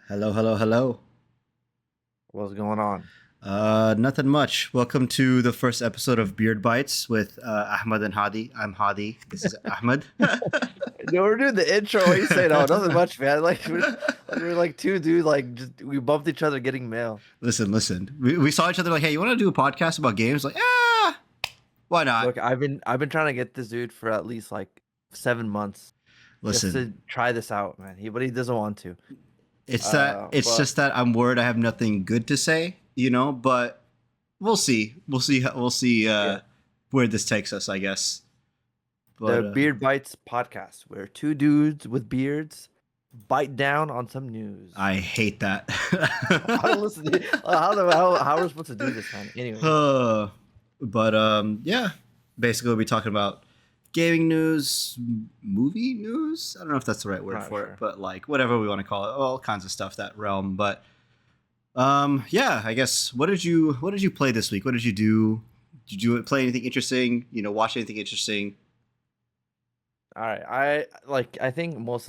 Hello, hello, hello. What's going on? Nothing much. Welcome to the first episode of Beard Bites with Ahmed and Hadi. I'm Hadi. This is Ahmed. No, we're doing the intro. What are you saying? Oh, nothing much, man. We're like two dudes. Like just we bumped each other getting mail. Listen. We saw each other like, hey, you want to do a podcast about games? Like, why not? Look, I've been trying to get this dude for at least like 7 months just Listen, to try this out, man. But he doesn't want to. it's But just that I'm worried I have nothing good to say, but we'll see. We'll see yeah, where this takes us, I guess. the But Beard Bites podcast, where two dudes with beards bite down on some news. I hate that. I don't listen to how are we supposed to do this, man? Anyways, Yeah, basically we'll be talking about gaming news, movie news. I don't know if that's the right word not for it, sure. but like whatever we want to call it, all kinds of stuff that realm. But yeah, I guess what did you play this week? What did you do? Did you play anything interesting? Watch anything interesting? All right, I think most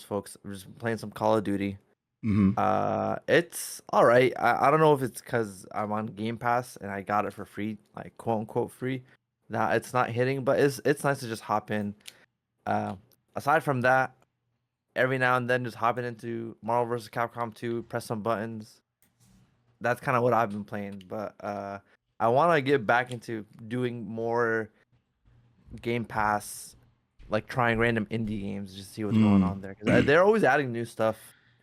folks are just playing some Call of Duty. Mm-hmm. It's all right. I don't know if it's because I'm on Game Pass and I got it for free, like quote unquote free, that it's not hitting, but it's nice to just hop in. Uh, Aside from that, every now and then just hopping into Marvel vs. Capcom 2, press some buttons. That's kind of what I've been playing, but I want to get back into doing more Game Pass, like trying random indie games just to see what's going on there because they're always adding new stuff.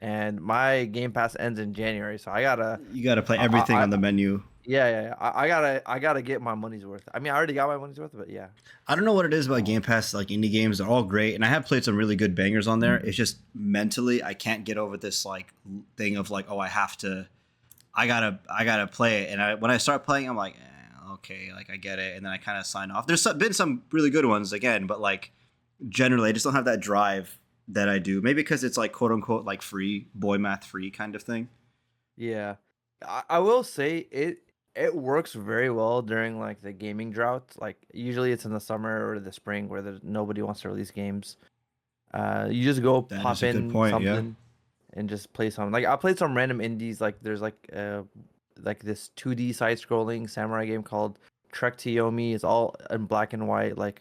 And my Game Pass ends in January, so I gotta, You got to play everything I on the menu. yeah. I gotta get my money's worth. I mean, I already got my money's worth, but yeah, I don't know what it is about Game Pass, like indie games. They're all great, and I have played some really good bangers on there. It's just mentally, I can't get over this like thing of like, oh, I gotta play it. And when I start playing, I'm like, okay, like I get it, and then I kind of sign off. Been some really good ones again, but like generally, I just don't have that drive that I do. Maybe because it's like quote unquote like free, boy math free kind of thing. yeah. I will say it works very well during like the gaming drought. Like usually it's in the summer or the spring where nobody wants to release games. You just go That is pop a good in point. Yeah. something and just play some. Like I played some random indies. Like there's like this 2D side scrolling samurai game called Trek to Yomi. It's all in black and white. Like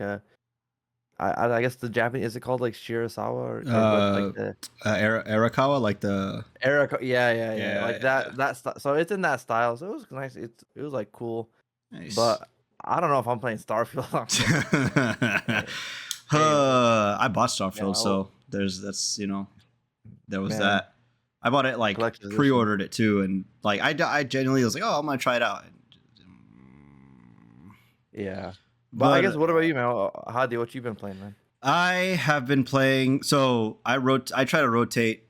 I guess the Japanese, is it called like Shirasawa or what, like Uh, the Arakawa, like the Eric? Yeah. Like yeah, so it's in that style. So it was nice. It was like cool, nice. but I don't know if I'm playing Starfield on this. Anyway, I bought yeah, Starfield, so there was man, that. I bought it like collector's edition. pre-ordered it too, and like I genuinely was like, oh, I'm gonna try it out. Yeah, but I guess But what about you, man? Hadi, what you been playing, man? I have been playing. So I try to rotate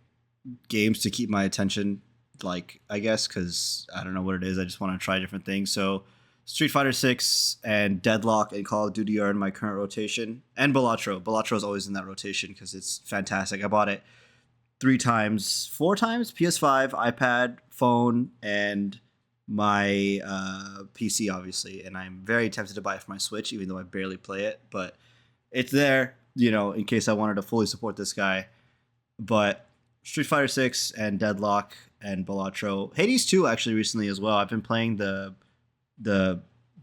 games to keep my attention. Like I guess because I don't know what it is. I just want to try different things. So Street Fighter 6 and Deadlock and Call of Duty are in my current rotation, and Balatro. Balatro is always in that rotation because it's fantastic. I bought it 3 times, 4 times: PS5, iPad, phone, and my PC, obviously. And I'm very tempted to buy it for my Switch, even though I barely play it. But it's there, in case I wanted to fully support this guy. But Street Fighter 6 and Deadlock and Balatro, Hades 2 actually recently as well. I've been playing the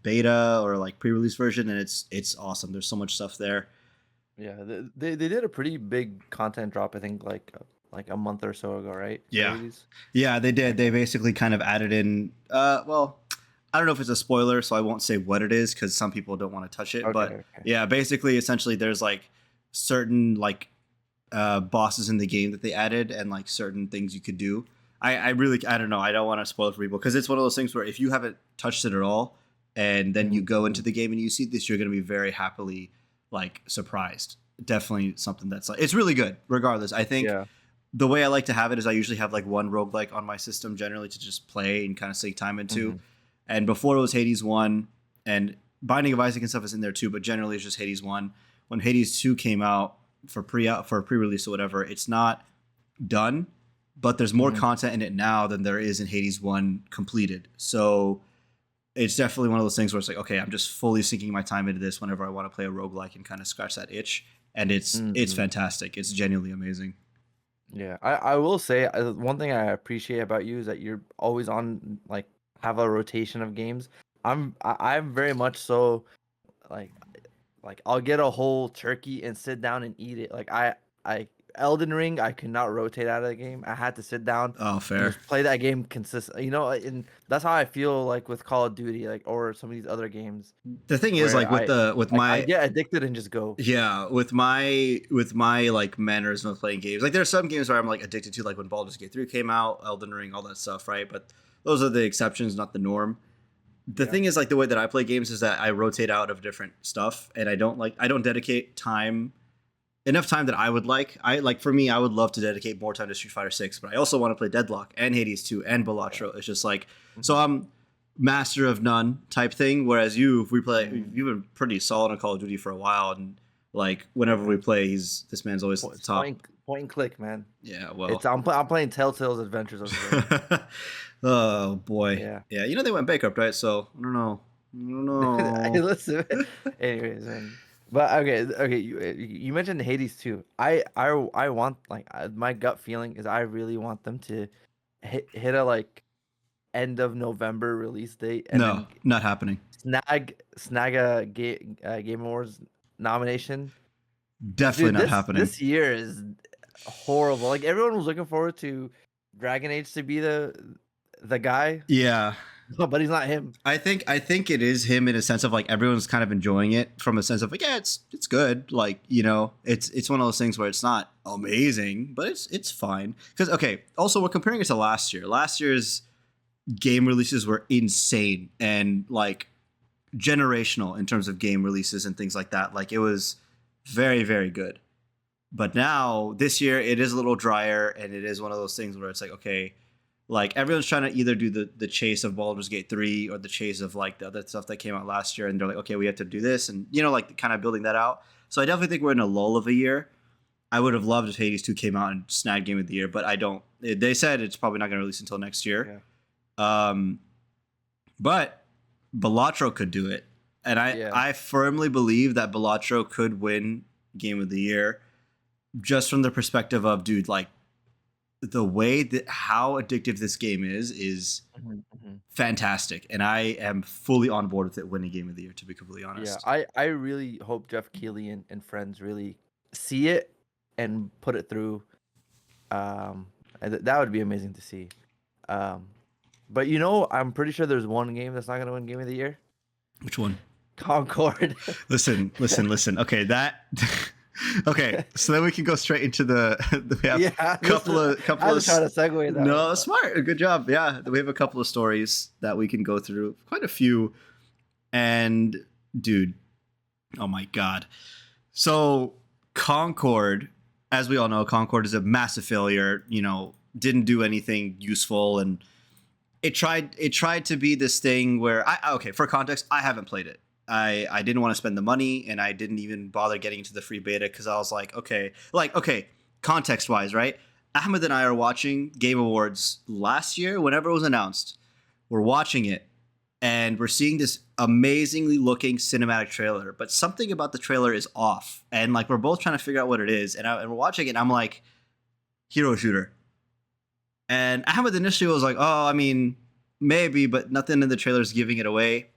beta or like pre-release version, and it's awesome. There's so much stuff there. Yeah, they did a pretty big content drop. I think like a month or so ago, right? For Yeah. Hades. Yeah, they did. Like, They basically kind of added in. Well, I don't know if it's a spoiler, so I won't say what it is because some people don't want to touch it. But okay. yeah, basically, essentially, there's like certain like bosses in the game that they added, and like certain things you could do. I don't know. I don't want to spoil it for people because it's one of those things where if you haven't touched it at all, and then you go into the game and you see this, you're going to be very happily like surprised. Definitely something that's like it's really good. Regardless, I think Yeah. the way I like to have it is I usually have like one roguelike on my system generally to just play and kind of sink time into. hmm And before it was Hades 1 and Binding of Isaac and stuff is in there too, but generally it's just Hades 1. When Hades 2 came out for pre-release or whatever, it's not done, but there's more hmm content in it now than there is in Hades 1 completed. So it's definitely one of those things where it's like, okay, I'm just fully sinking my time into this whenever I want to play a roguelike and kind of scratch that itch. And it's hmm fantastic. It's genuinely amazing. Yeah, I will say one thing I appreciate about you is that you're always on like have a rotation of games. I'm very much so like I'll get a whole turkey and sit down and eat it. I Elden Ring, I could not rotate out of the game. I had to sit down Oh, and fair. just play that game consistent. You know, and that's how I feel like with Call of Duty, like or some of these other games The thing is, where like with I my get addicted and just go. yeah, with my like mannerism of playing games, like there's some games where I'm like addicted to, like when Baldur's Gate 3 came out, Elden Ring, all that stuff, right? But those are the exceptions, not the norm. The Yeah. thing is, like the way that I play games is that I rotate out of different stuff, and I don't dedicate time enough time that I would like. I like for me, I would love to dedicate more time to Street Fighter 6, but I also want to play Deadlock and Hades 2 and Yeah. Balatro. It's just like so Mhm. I'm master of none type thing. Whereas you, if we play, Mm. you've been pretty solid on Call of Duty for a while, and like whenever we Yeah. play, this man's always at the It's top. point and click, man. Yeah, It's well. I'm playing Telltale's Adventures over here. Oh boy, Yeah. yeah. You know they went bankrupt, right? So I don't know. I don't Hey, know. listen. Anyways, man. But okay. You mentioned Hades too. I want like my gut feeling is I really want them to hit a like end of November release date and No, then not happening. snag a Game Awards nomination. Cause Definitely dude, not happening. this year is horrible. Like everyone was looking forward to Dragon Age to be the guy, Yeah, but he's not him. I think it is him in a sense of like everyone's kind of enjoying it from a sense of like, yeah, it's good, like, it's one of those things where it's not amazing, but it's fine. Because okay, also we're comparing it to last year. Last year's game releases were insane and like generational in terms of game releases and things like that. Like it was very, very good. But now this year it is a little drier, and it is one of those things where it's like, okay, like everyone's trying to either do the chase of Baldur's Gate 3 or the chase of like the other stuff that came out last year, and they're like, okay, we have to do this, and like kind of building that out. So I definitely think we're in a lull of a year. I would have loved if Hades 2 came out and snagged Game of the Year, but I don't. They said it's probably not going to release until next year. Yeah. Um, but Balatro could do it, and I Yeah. I firmly believe that Balatro could win Game of the Year, just from the perspective of, dude, like the way that how addictive this game is Mhm, mhm. fantastic, and I am fully on board with it winning Game of the Year. To be completely Yeah, honest, I really hope Jeff Keighley and friends really see it and put it through. And that would be amazing to see. Um, but I'm pretty sure there's one game that's not gonna win Game of the Year. which one? Concord. Listen. Okay, that. Okay, so then we can go straight into we have Yeah, couple listen, of couple I of was trying to segue that no, one, but smart, good job. Yeah, we have a couple of stories that we can go through, quite a few, and dude, oh my god. So Concord, as we all know, Concord is a massive failure. Didn't do anything useful, and it tried to be this thing where okay, for context, I haven't played it. I didn't want to spend the money, and I didn't even bother getting into the free beta because I was like, okay, context wise, right? Ahmed and I are watching Game Awards last year whenever it was announced. We're watching it, and we're seeing this amazingly looking cinematic trailer, but something about the trailer is off, and like we're both trying to figure out what it is, and we're watching it, and I'm like, hero shooter. And Ahmed initially was like, oh, I mean, maybe, but nothing in the trailer is giving it away.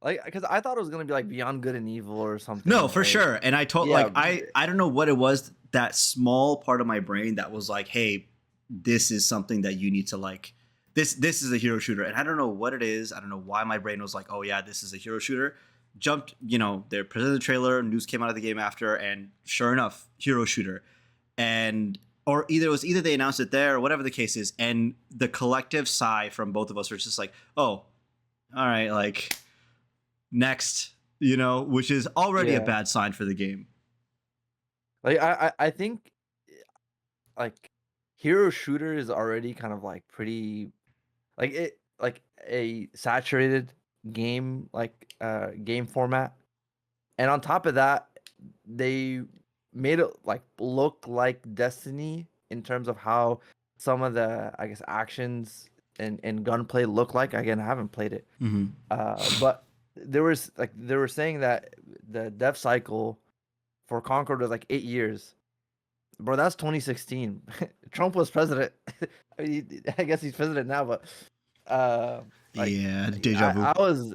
like, because I thought it was gonna be like Beyond Good and Evil or No, something. for Like, sure. And I told yeah, like I don't know what it was, that small part of my brain that was like, hey, this is something that you need to like, this is a hero shooter. And I don't know what it is. I don't know why my brain was like, oh yeah, this is a hero shooter. Jumped, they presented the trailer, news came out of the game after, and sure enough, hero shooter. And or either they announced it there or whatever the case is, and the collective sigh from both of us was just like, oh, all right, like next, which is already a yeah. bad sign for the game. Like I think like hero shooter is already kind of like pretty like a saturated game game format, and on top of that they made it like look like Destiny in terms of how some of the, I guess, actions and gunplay look like. Again, I haven't played it, Mm-hmm. but they were saying that the dev cycle for Concord was like 8 years, bro, that's 2016. Trump was president. I mean, I guess he's president now, but like Yeah, deja vu. I was,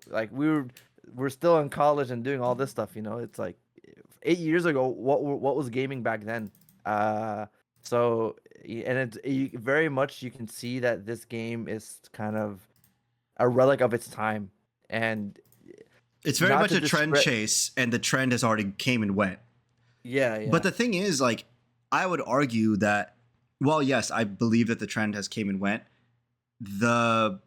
like we're still in college and doing all this stuff. It's like 8 years ago. What was gaming back then? Uh, and very much you can see that this game is kind of a relic of its time, and It's very not much to a trend discredit. chase, and the trend has already came and went. Yeah, But yeah. the thing is, like, I would argue that, well, yes, I believe that the trend has came and went. The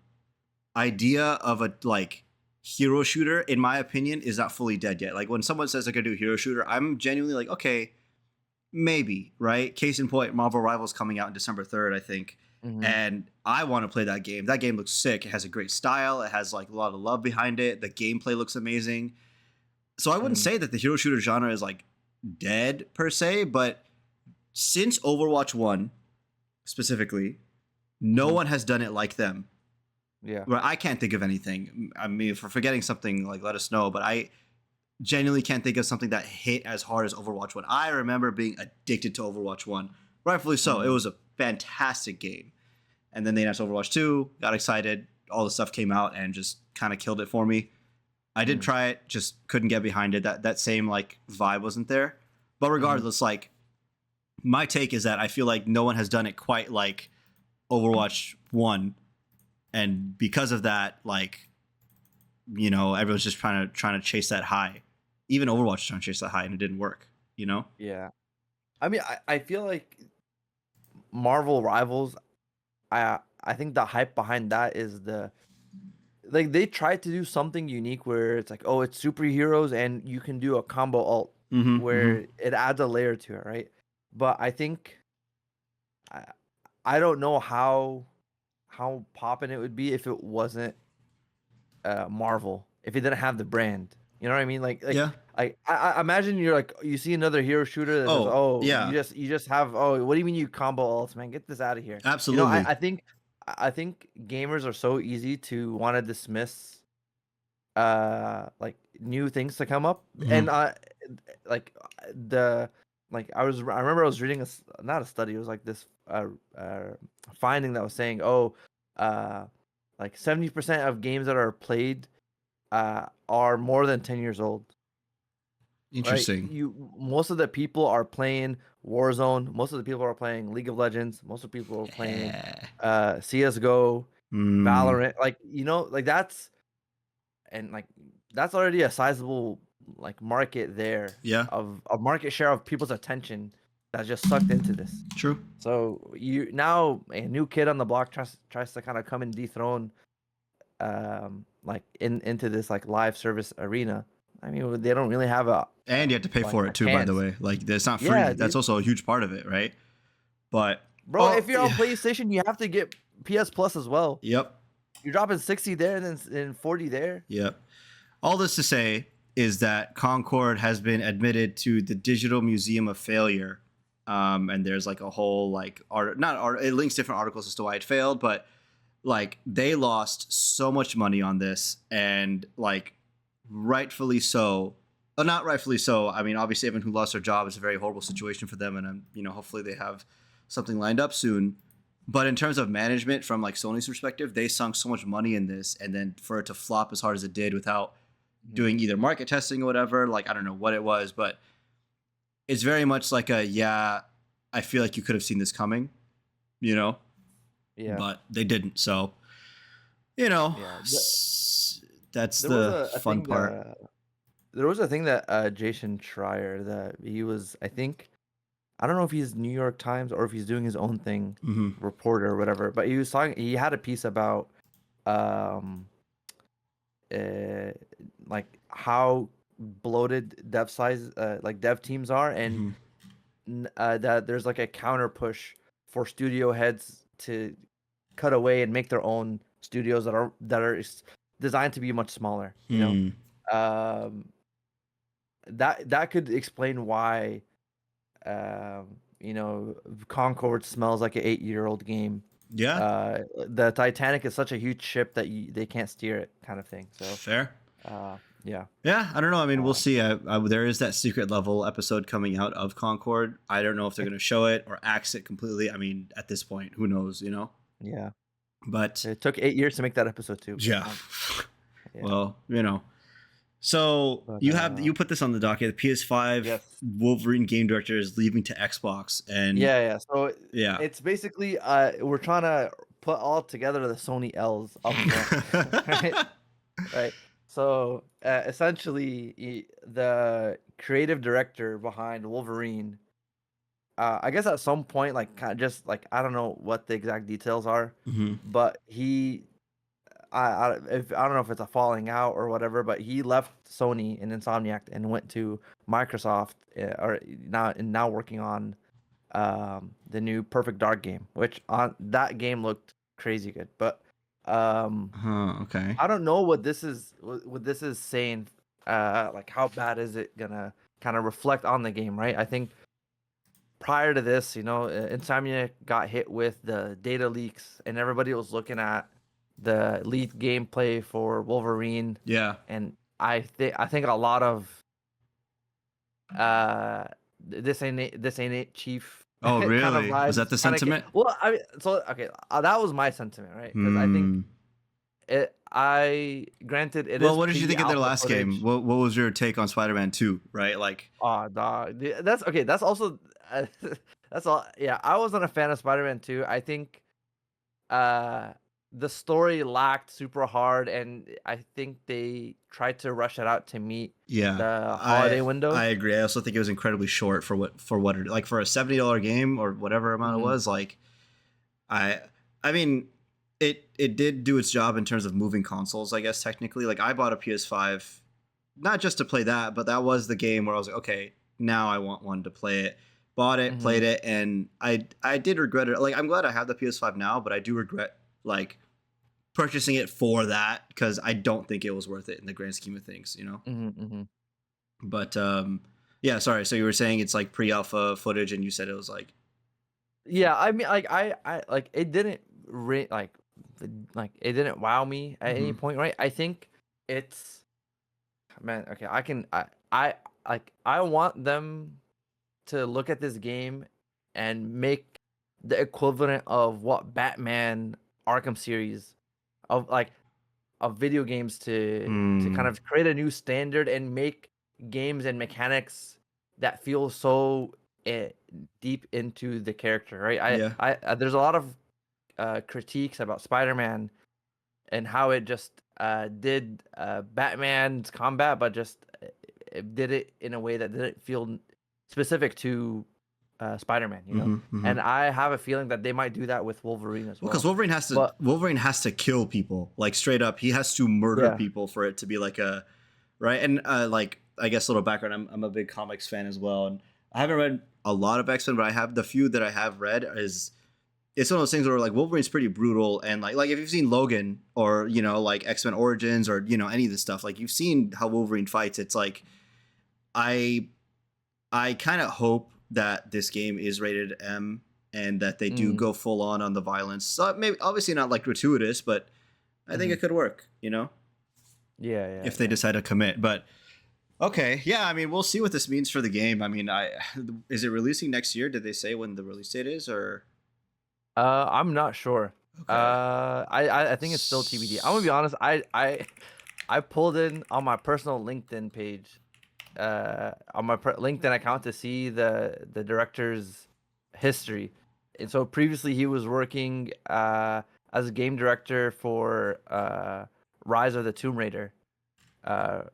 idea of a like hero shooter, in my opinion, is not fully dead yet. Like when someone says they're gonna do a hero shooter, I'm genuinely like, okay, maybe, right? Case in point, Marvel Rivals coming out in December 3rd, I think. Hmm. And I want to play that game. That game looks sick. It has a great style. It has like a lot of love behind it. The gameplay looks amazing. So I wouldn't Hmm. say that the hero shooter genre is like dead per se, but since Overwatch 1 specifically, no Hmm. one has done it like them. Yeah. Well, I can't think of anything. I mean, if we're forgetting something, like let us know. But I genuinely can't think of something that hit as hard as Overwatch 1. I remember being addicted to Overwatch 1. Rightfully so. It Hmm. was a fantastic game. And then they announced Overwatch 2, got excited. All the stuff came out and just kind of killed it for me. I did Hmm. try it, just couldn't get behind it. That same like vibe wasn't there. But Hmm. regardless, like my take is that I feel like no one has done it quite like Overwatch 1. And because of that, like, everyone's just trying to chase that high. Even Overwatch is trying to chase that high and it didn't work, you know? Yeah. I mean, I feel like Marvel Rivals. I think the hype behind that is like they tried to do something unique where it's like, oh, it's superheroes and you can do a combo ult Mm-hmm. Mm-hmm. where it adds a layer to it, right? But I think I I don't know how poppin' it would be if it wasn't Marvel, if it didn't have the brand. You know what I mean? Yeah. I imagine you're like you see another hero shooter that says, Oh, "Oh, you yeah. just you just have what do you mean you combo ults, man? Get this out of here." Absolutely. I think gamers are so easy to want to dismiss like new things to come up, Mm-hmm. and like the I remember I was reading not a study, it was like this finding that was saying, oh, uh like 70% of games that are played are more than 10 years old, right? Interesting. You Most of the people are playing Warzone, most of the people are playing League of Legends, most of the people are playing Yeah. CS:GO, Mm, Valorant, like like that's already a sizable like market there yeah. of a market share of people's attention that just sucked into this. True. So you now a new kid on the block tries to kind of come and dethrone like into this like live service arena. I mean, they don't really have And you have to pay for a it too, by the chance. way. Like, it's not Yeah, free. That's dude. also a huge part of it, right? But, Bro, oh, if you're on yeah. PlayStation, you have to get PS Plus as well. Yep. You're dropping 60 there and then 40 there. Yep. All this to say is that Concord has been admitted to the Digital Museum of Failure. And there's like a whole like art, not art, it links different articles as to why it failed, but like they lost so much money on this, and like rightfully so. Not rightfully so. I mean, obviously, everyone who lost their job is a very horrible situation for them, and hopefully they have something lined up soon. But in terms of management, from like Sony's perspective, they sunk so much money in this, and then for it to flop as hard as it did without Mhm. doing either market testing or whatever, like I don't know what it was, but it's very much like a yeah. I feel like you could have seen this coming, you know, Yeah. but they didn't. So you know, Yeah. that's There was the a fun thing part. that there was a thing that Jason Schreier, that he was, I think, I don't know if he's New York Times or if he's doing his own thing, Hmm. reporter or whatever, but he had a piece about um uh like how bloated dev teams are, and Hmm. that there's like a counter push for studio heads to cut away and make their own studios that are designed to be much smaller, Hmm. um that could explain why Concord smells like an 8-year-old game. Yeah, The Titanic is such a huge ship that they can't steer it, kind of thing. So fair. Yeah. Yeah, I don't know. I mean, we'll Uh, see. There is that secret level episode coming out of Concord. I don't know if they're going to show it or axe it completely. I mean, at this point, who knows, you know? yeah. But It took 8 years to make that episode too. yeah, Yeah. well, you know. So But you put this on the docket. The PS5 yes. Wolverine game director is leaving to Xbox, and Yeah. So yeah. it's basically we're trying to put all together the Sony L's up front, right? Right. So essentially, the creative director behind Wolverine, I guess at some point, like kind of just like I don't know what the exact details are, Mhm. but I don't know if it's a falling out or whatever, but he left Sony and Insomniac and went to Microsoft, or now working on the new Perfect Dark game, which on that game looked crazy good. But Okay. I don't know what this is saying. Like how bad is it gonna kind of reflect on the game, right? I think prior to this, Insomniac got hit with the data leaks, and everybody was looking at the leaked gameplay for Wolverine, Yeah. and I think a lot of uh this ain't it, Chief Oh, kind of really? Was that vibes. the sentiment? Well, I mean, so okay, that was my sentiment, right? Because I think Hmm. granted it Well, is what did you think of their pre-alpha last game? footage. What was your take on Spider-Man 2, right? Like, Oh, dog. That's okay. That's also that's all. Yeah, I wasn't a fan of Spider-Man 2. I think uh the story lacked super hard, and I think they tried to rush it out to meet yeah, the I holiday window. I agree. I also think it was incredibly short for what it, like for a $70 game or whatever amount it Hmm. was. Like, I I mean, it did do its job in terms of moving consoles, I guess technically. Like I bought a PS5 not just to play that, but that was the game where I was like, okay, now I want one to play it. Bought it, Hmm. played it, and I did regret it. Like I'm glad I have the PS5 now, but I do regret like purchasing it for that because I don't think it was worth it in the grand scheme of things, you know. Hmm. Hmm. But yeah, sorry. So you were saying it's like pre-alpha footage, and you said it was like, Yeah, I mean, like I like it didn't like it didn't wow me at any mhm. point, right? I think it's man. Okay, I like I want them to look at this game and make the equivalent of what Batman Arkham series of like of video games to kind Mm, of create a new standard and make games and mechanics that feel so uh, deep into the character, right? yeah. There's a lot of critiques about Spider-Man and how it just did Batman's combat, but just it did it in a way that didn't feel specific to Spider-Man, Hmm, hmm. And I have a feeling that they might do that with Wolverine as Well, because well. But Wolverine has to kill people, like straight up. He has to murder yeah. people for it to be like a right. And like I guess a little background. I'm a big comics fan as well, and I haven't read a lot of X Men, but I have the few that I have read is it's one of those things where like Wolverine's pretty brutal, and like if you've seen Logan or like X Men Origins or any of this stuff, like you've seen how Wolverine fights. It's like I I kind of hope that this game is rated M and that they do Mm, go full on the violence. So maybe obviously not like gratuitous, but I think mhm. it could work, Yeah, yeah, if they yeah. decide to commit. But okay, yeah, I mean, we'll see what this means for the game. I mean, I is it releasing next year? Did they say when the release date is or I'm not sure. okay. I think it's still TBD. I'm gonna be honest. I pulled in on my personal LinkedIn page, on my LinkedIn account to see the director's history. And so previously he was working as a game director for Rise of the Tomb Raider,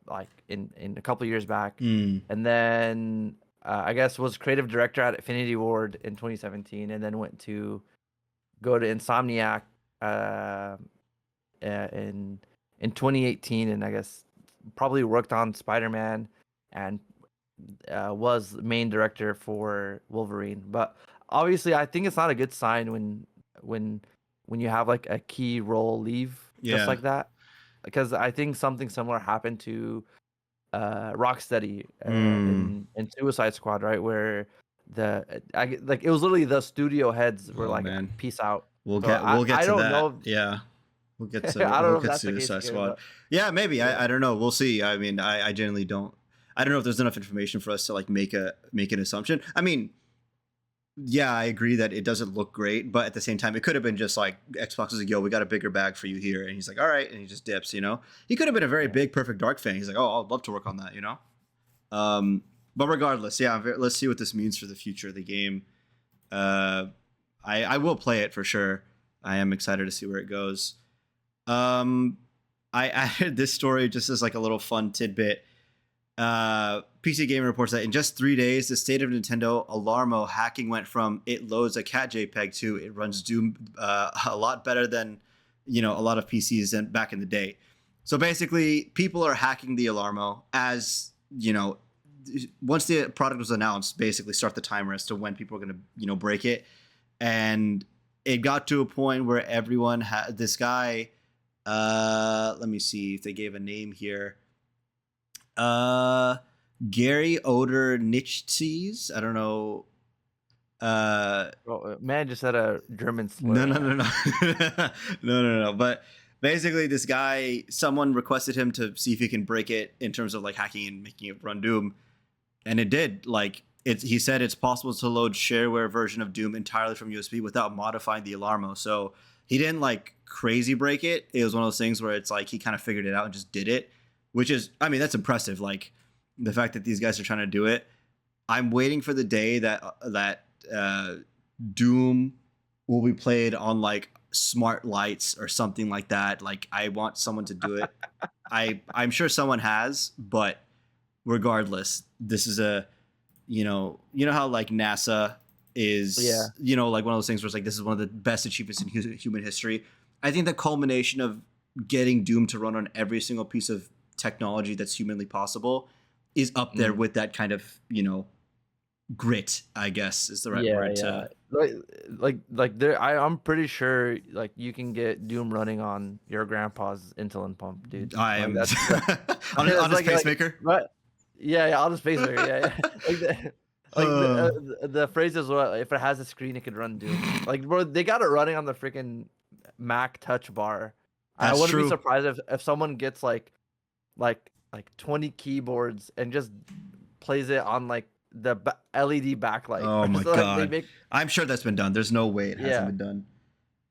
like in a couple years back, Mm, and then I guess was creative director at Infinity Ward in 2017, and then went to go to Insomniac uh, in 2018, and I guess probably worked on Spider-Man and was main director for Wolverine. But obviously, I think it's not a good sign when when you have like a key role leave just yeah. like that, because I think something similar happened to Rocksteady Mm, in Suicide Squad, right? Where like it was literally the studio heads were oh like man. peace out. We'll So get we'll get I to don't know that. if, Yeah. I don't we'll know if get that's the case Suicide here, Squad. but Yeah, maybe. yeah, I don't know. We'll see. I mean, I generally don't. I don't know if there's enough information for us to like make an assumption. I mean, yeah, I agree that it doesn't look great, but at the same time, it could have been just like Xbox is like, "Yo, we got a bigger bag for you here," and he's like, "All right," and he just dips. You know, he could have been a very yeah. big Perfect Dark fan. He's like, "Oh, I'd love to work on that." You know. But regardless, yeah, let's see what this means for the future of the game. Uh, I will play it for sure. I am excited to see where it goes. Um, I added this story just as like a little fun tidbit. PC Gamer reports that in just 3 days, the state of Nintendo Alarmo hacking went from it loads a cat JPEG to it runs Doom a lot better than a lot of PCs than back in the day. So basically, people are hacking the Alarmo as once the product was announced, basically start the timer as to when people are going to break it, and it got to a point where everyone had this guy. Let me see if they gave a name here. Gary Oder Nichtses. I don't know. Well, man just said a German No, slur. no, no, no, no. But basically, this guy, someone requested him to see if he can break it in terms of like hacking and making it run Doom, and it did. Like he said, it's possible to load shareware version of Doom entirely from USB without modifying the Alarmo. So he didn't like crazy break it. It was one of those things where it's like he kind of figured it out and just did it, which is, I mean, that's impressive. Like the fact that these guys are trying to do it. I'm waiting for the day that Doom will be played on like smart lights or something like that. Like I want someone to do it. I'm sure someone has, but regardless, this is a how like NASA Yeah. is like one of those things where it's like this is one of the best achievements in human history. I think the culmination of getting Doom to run on every single piece of technology that's humanly possible is up there with that kind of grit, I guess is the right Yeah, word yeah. to. Like there I'm pretty sure like you can get Doom running on your grandpa's insulin pump, dude. I Like am that's on it's his like pacemaker. but yeah, I'll just face it. Yeah, yeah. Uh, The phrase is what if it has a screen it could run Doom. Like bro, they got it running on the freaking Mac Touch Bar. I that's wouldn't be true. surprised if someone gets like 20 keyboards and just plays it on like the LED backlight. Oh my So like they god, make I'm sure that's been done. There's no way it hasn't yeah. been done.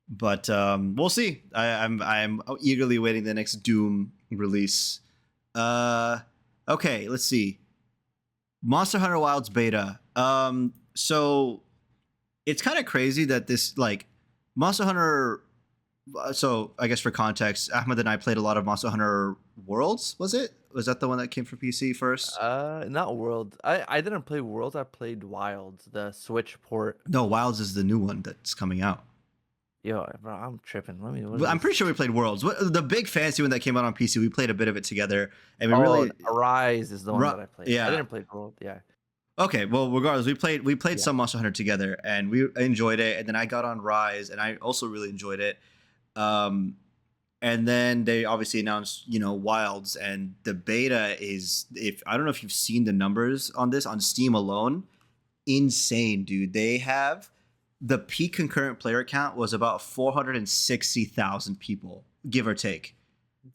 But we'll see. I'm eagerly waiting the next Doom release. Okay, let's see. Monster Hunter Wilds beta. So it's kind of crazy that this like Monster Hunter. So I guess for context, Ahmed and I played a lot of Monster Hunter Worlds. Was that the one that came for PC first? Not World. I didn't play Worlds. I played Wilds, the Switch port. No, Wilds is the new one that's coming out. Yo, bro, I'm tripping. Let me. What But is I'm pretty this? sure we played Worlds. The big fancy one that came out on PC. We played a bit of it together, and we Oh, really. Arise is the one that I played. I Yeah. didn't play World. Yeah. Okay. Well, regardless, we played Yeah. some Monster Hunter together, and we enjoyed it. And then I got on Rise, and I also really enjoyed it. Um, and then they obviously announced, Wilds, and the beta is. If I don't know if you've seen the numbers on this on Steam alone, insane, dude. They have the peak concurrent player count was about 460,000 people, give or take.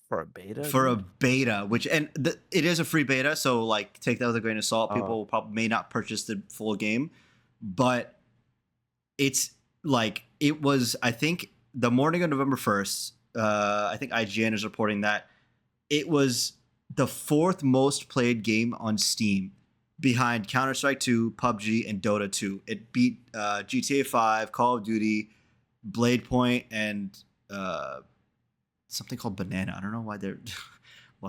For a beta. For a Dude? beta, which it is a free beta, so like take that with a grain of salt. Oh. People probably may not purchase the full game, but it's like it was. I think the morning of November 1st. I think IGN is reporting that it was the fourth most played game on Steam, behind Counter-Strike 2, PUBG, and Dota 2. It beat GTA 5, Call of Duty, Blade Point, and something called Banana. I don't know why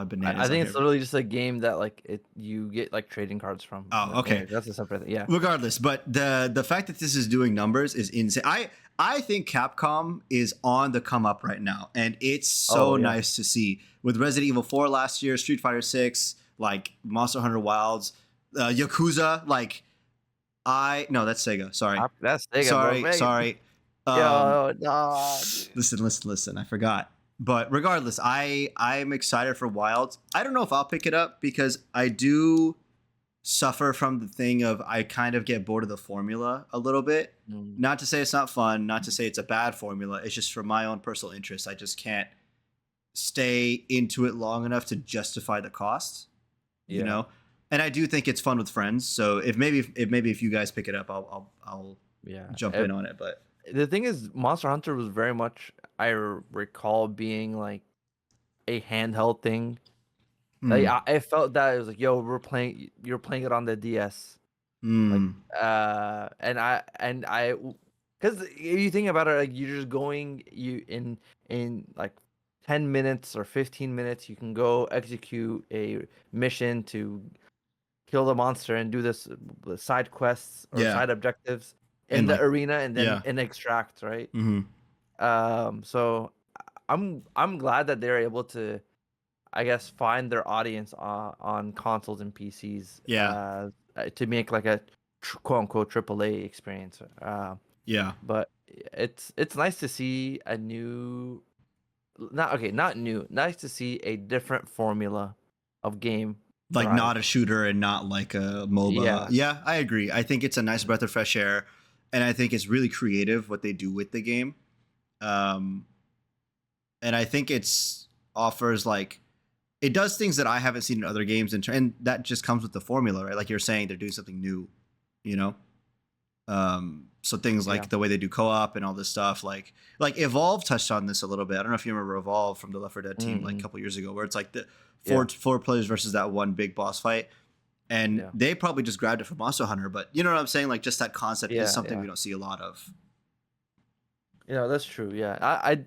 Banana's I think on it's here. literally just a game that like you get like trading cards from. Oh, okay. That's a separate thing. Yeah. Regardless, but the fact that this is doing numbers is insane. I think Capcom is on the come up right now, and it's so Oh, yeah. nice to see. With Resident Evil 4 last year, Street Fighter 6, like Monster Hunter Wilds, Yakuza, like no, that's Sega. Sorry. That's Sega, bro. Sorry. Yo, no. Listen. I forgot. But regardless, I'm excited for Wilds. I don't know if I'll pick it up because I do suffer from the thing of I kind of get bored of the formula a little bit. Mm, Not to say it's not fun, not to say it's a bad formula. It's just for my own personal interest. I just can't stay into it long enough to justify the cost, you yeah, know? And I do think it's fun with friends. So if you guys pick it up, I'll yeah. jump in on it. But The thing is, Monster Hunter was very much, recall being like a handheld thing. Like mm, I felt that it was like, yo, you're playing it on the DS. Like mm, and I because if you think about it, like you're just going you in like 10 minutes or 15 minutes, you can go execute a mission to kill the monster and do this side quests or yeah, side objectives in and the like arena and then yeah, and extract, right? mm-hmm, So I'm glad that they're able to, I guess, find their audience on consoles and PCs yeah, to make like a quote unquote AAA experience. yeah. But it's nice to see a new, not new, nice to see a different formula of game Like not thrive. a shooter and not like a MOBA. Yeah, Yeah, I agree. I think it's a nice breath of fresh air, and I think it's really creative what they do with the game. Um, and I think it's offers like it does things that I haven't seen in other games, and that just comes with the formula, right? Like you're saying, they're doing something new, you know. So things yeah. like the way they do co-op and all this stuff, like Evolve touched on this a little bit. I don't know if you remember Evolve from the Left 4 Dead team, like a Mm-mm. couple years ago, where it's like the Yeah, four players versus that one big boss fight, and yeah, they probably just grabbed it from Monster Hunter. But you know what I'm saying? Like just that concept is yeah, something yeah. we don't see a lot of. Yeah, that's true. Yeah, I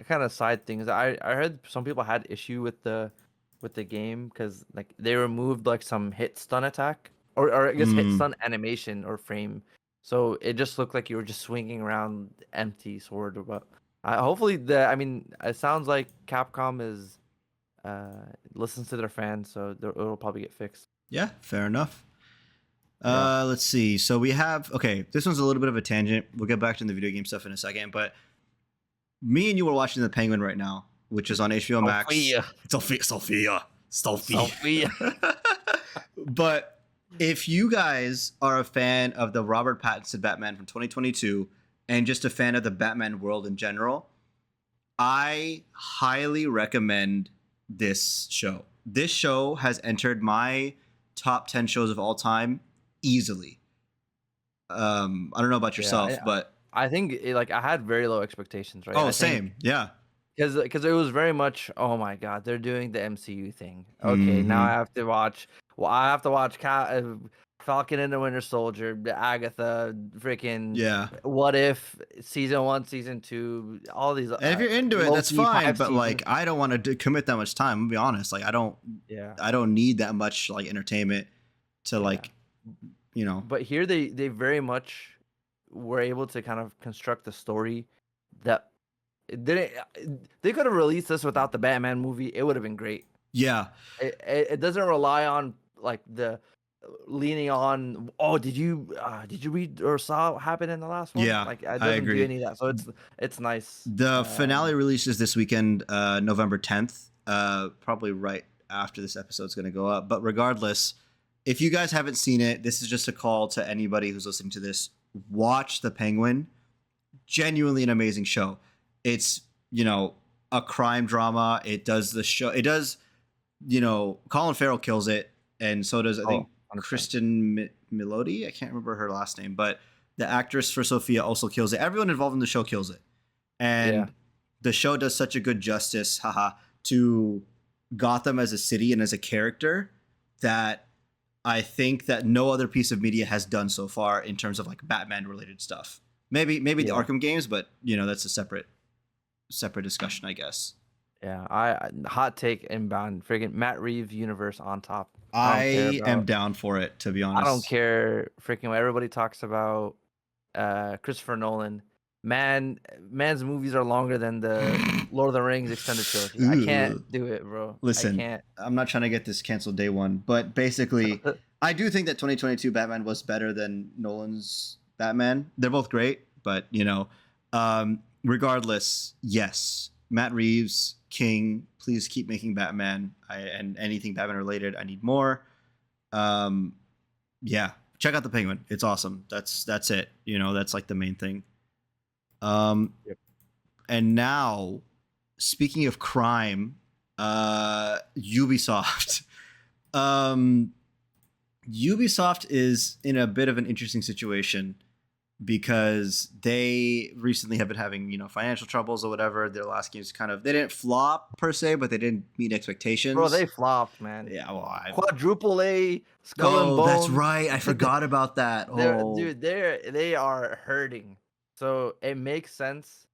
kind of side things. I heard some people had issue with the game because like they removed like some hit stun attack or I guess hit Mm, stun animation or frame, so it just looked like you were just swinging around empty sword. But hopefully I mean, it sounds like Capcom is listens to their fans, so it'll probably get fixed. yeah, fair enough. Yeah. Let's see. So we have okay. This one's a little bit of a tangent. We'll get back to the video game stuff in a second. But me and you were watching The Penguin right now, which is on HBO Max. Sophia, Sophia. Sophia. But if you guys are a fan of the Robert Pattinson Batman from 2022 and just a fan of the Batman world in general, I highly recommend this show. This show has entered my top 10 shows of all time easily. I don't know about Yeah, yourself, but I think like I had very low expectations, right? oh, I think same. Yeah. because it was very much, oh my god, they're doing the MCU thing. Okay, now I Mm-hmm. have to watch. Well, I have to watch Falcon and the Winter Soldier, the Agatha, freaking Yeah. What If season 1, season 2, all these And if you're into it, that's Loki fine. 5 But like, seasons. I don't want to commit that much time. I'll be honest. Like, Yeah, I don't need that much like entertainment to yeah. like, you know. But here they very much were able to kind of construct the story that it didn't. They could have released this without the Batman movie. It would have been great. Yeah. It doesn't rely on like the leaning on. Oh, did you read or saw what happened in the last one? Yeah. Like it I doesn't do agree. any of that. So it's nice. The finale releases this weekend, November 10th. Probably right after this episode's going to go up. But regardless, if you guys haven't seen it, this is just a call to anybody who's listening to this. Watch The Penguin. Genuinely an amazing show. It's, a crime drama. It does the show. It does, Colin Farrell kills it. And so does, I Oh, think, 100%. Kristen Miloti. I can't remember her last name. But the actress for Sophia also kills it. Everyone involved in the show kills it. Yeah, And the show does such a good justice, to Gotham as a city and as a character that I think that no other piece of media has done so far in terms of like Batman related stuff. Maybe the yeah, Arkham games, but that's a separate discussion, I guess. yeah. Hot take inbound. Freaking Matt Reeves universe on top. I don't care I am about. down for it, to be I don't honest. care freaking what everybody talks about. Christopher Nolan. Man's movies are longer than the Lord of the Rings extended trilogy. I can't Ugh. do it, bro. I Listen, can't. I'm not trying to get this canceled day one, but basically, I do think that 2022 Batman was better than Nolan's Batman. They're both great, but regardless, yes, Matt Reeves, King, please keep making Batman. And anything Batman related, I need more. Um, Yeah, check out the Penguin. It's awesome. That's it. You know, that's like the main thing. Um, Yep. and now, speaking of crime, Ubisoft. um, Ubisoft is in a bit of an interesting situation because they recently have been having, financial troubles or whatever. Their last games they didn't flop per se, but they didn't meet Bro, expectations. they flopped, man. Yeah, well, Quadruple A, Skull and oh, that's Bones. right. I forgot about that. They're Oh, dude, they are hurting. So it makes sense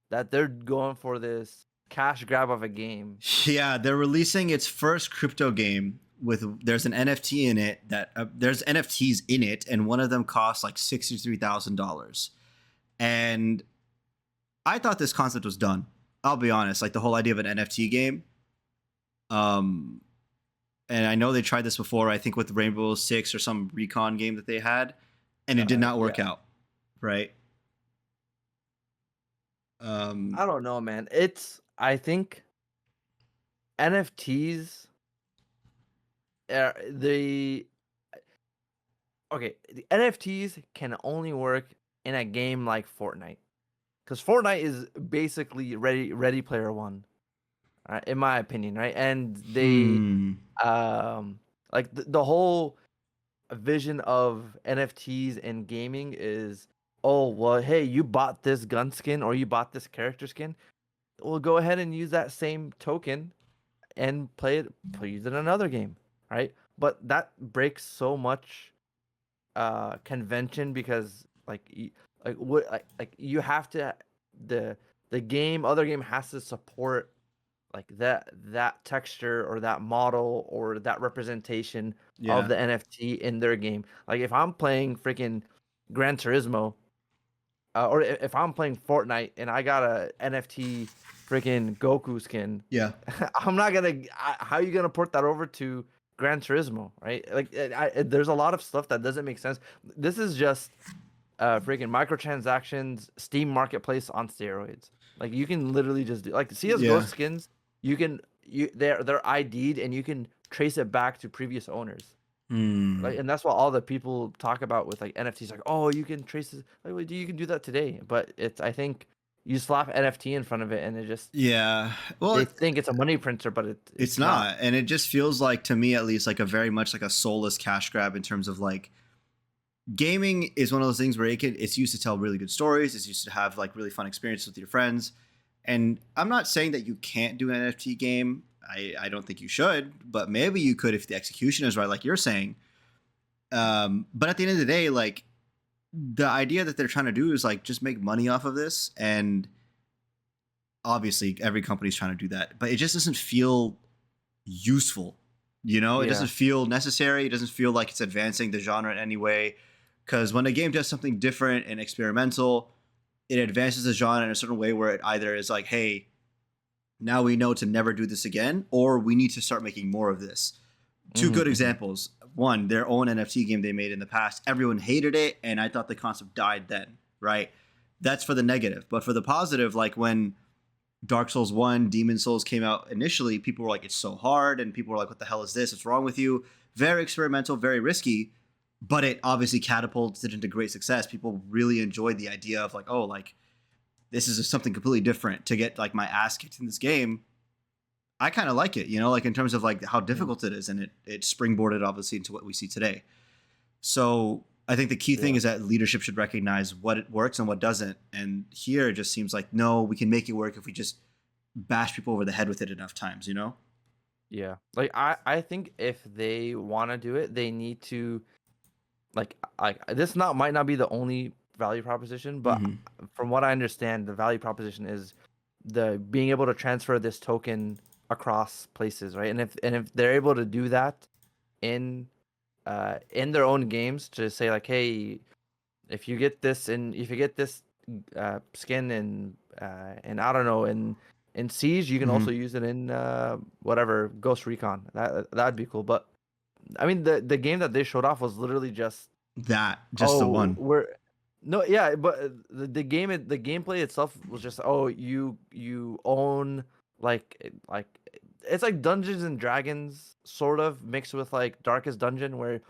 that they're going for this cash grab of a game. yeah, they're releasing its first crypto game with there's an NFT in it that there's NFTs in it, and one of them costs like $63,000. And I thought this concept was done. I'll be honest, like the whole idea of an NFT game. Um, and I know they tried this before. I think with Rainbow Six or some recon game that they had, and it did not work Yeah. out. Right. Um, I don't know, man. I think NFTs the the NFTs can only work in a game like Fortnite. Because Fortnite is basically Ready Player One, in my opinion, right? And they hmm. like the whole vision of NFTs in gaming is, oh well, hey, you bought this gun skin or you bought this character skin, well, go ahead and use that same token and use it in another game, right? But that breaks so much convention because like you have to the other game has to support like that texture or that model or that representation of Yeah. the NFT in their game. Like if I'm playing freaking Gran Turismo, or if I'm playing Fortnite and I got a NFT freaking Goku skin, Yeah. I'm not gonna. How are you gonna port that over to Gran Turismo, right? Like, there's a lot of stuff that doesn't make sense. This is just freaking microtransactions, Steam Marketplace on steroids. Like you can literally just do like CS:GO Yeah. skins. They're ID'd and you can trace it back to previous owners. Hmm. Like, and that's what all the people talk about with like NFTs. Like, oh, you can trace this. Like, well, you can do that today, but I think you slap NFT in front of it, and it just Yeah. Well, they think it's a money printer, but it's it's not. not, and it just feels like to me at least like a very much like a soulless cash grab in terms of like gaming is one of those things where it's used to tell really good stories. It's used to have like really fun experiences with your friends. And I'm not saying that you can't do an NFT game. I don't think you should, but maybe you could if the execution is right, like you're saying. But at the end of the day, like the idea that they're trying to do is like just make money off of this, and obviously every company's trying to do that, but it just doesn't feel useful. It Yeah. doesn't feel necessary. It doesn't feel like it's advancing the genre in any way. Because when a game does something different and experimental, it advances the genre in a certain way where it either is like, hey, now we know to never do this again, or we need to start making more of this. Two good Mm-hmm. examples. One, their own NFT game they made in the past. Everyone hated it, and I thought the concept died then, right? That's for the negative. But for the positive, like when Dark Souls 1, Demon Souls came out initially, people were like, it's so hard. And people were like, what the hell is this? What's wrong with you? Very experimental, very risky, but it obviously catapulted it into great success. People really enjoyed the idea of like, oh, like this is something completely different to get like my ass kicked in this game. I kind of like it, like in terms of like how difficult it is. And it springboarded obviously into what we see today. So I think the key thing Yeah. is that leadership should recognize what it works and what doesn't. And here it just seems like, no, we can make it work if we just bash people over the head with it enough times. Yeah. Like I think if they want to do it, they need to like this not might not be the only value proposition, but Mm-hmm. from what I understand, the value proposition is the being able to transfer this token across places, right? And if they're able to do that in their own games to say like, hey, if you get this skin and I don't know in Siege, you can Mm-hmm. also use it in whatever Ghost Recon. That'd be cool. But I mean, the game that they showed off was literally just, That, just the oh, one. we're no, yeah, but the gameplay itself was just, oh, you own like it's like Dungeons and Dragons sort of mixed with like Darkest Dungeon, where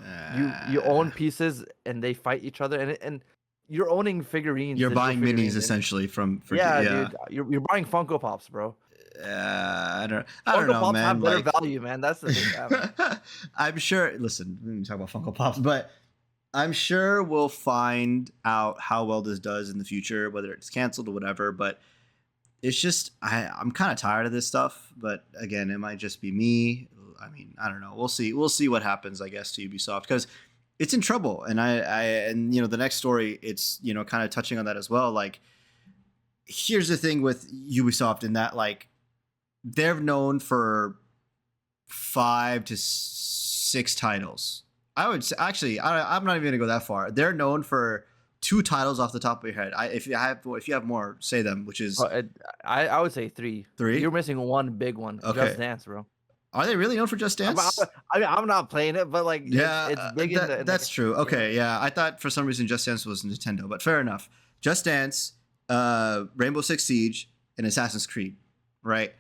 you Uh, own pieces and they fight each other, and you're owning figurines, you're digital buying minis figurines, and essentially from for yeah, yeah. dude, you're buying Funko Pops, bro. I don't Funko know, Pops man. have better Like, value, man. That's the thing. I don't know. I'm sure. Listen, we didn't talk about Funko Pops, but I'm sure we'll find out how well this does in the future, whether it's canceled or whatever. But it's just I'm kind of tired of this stuff. But again, it might just be me. I mean, I don't know. We'll see. We'll see what happens, I guess, to Ubisoft, because it's in trouble. And and the next story, it's kind of touching on that as well. Like, here's the thing with Ubisoft, in that, like, they're known for 5 to 6 titles. I would say, actually, I'm not even gonna go that far. They're known for 2 titles off the top of your head. If you have more, say them. Which is Oh, I would say three. 3. You're missing one big one. Okay. Just Dance, bro. Are they really known for Just Dance? I mean, I'm not playing it, but like Yeah, it's big in the that's true. Okay, yeah, I thought for some reason Just Dance was Nintendo, but fair enough. Just Dance, Rainbow Six Siege, and Assassin's Creed, right?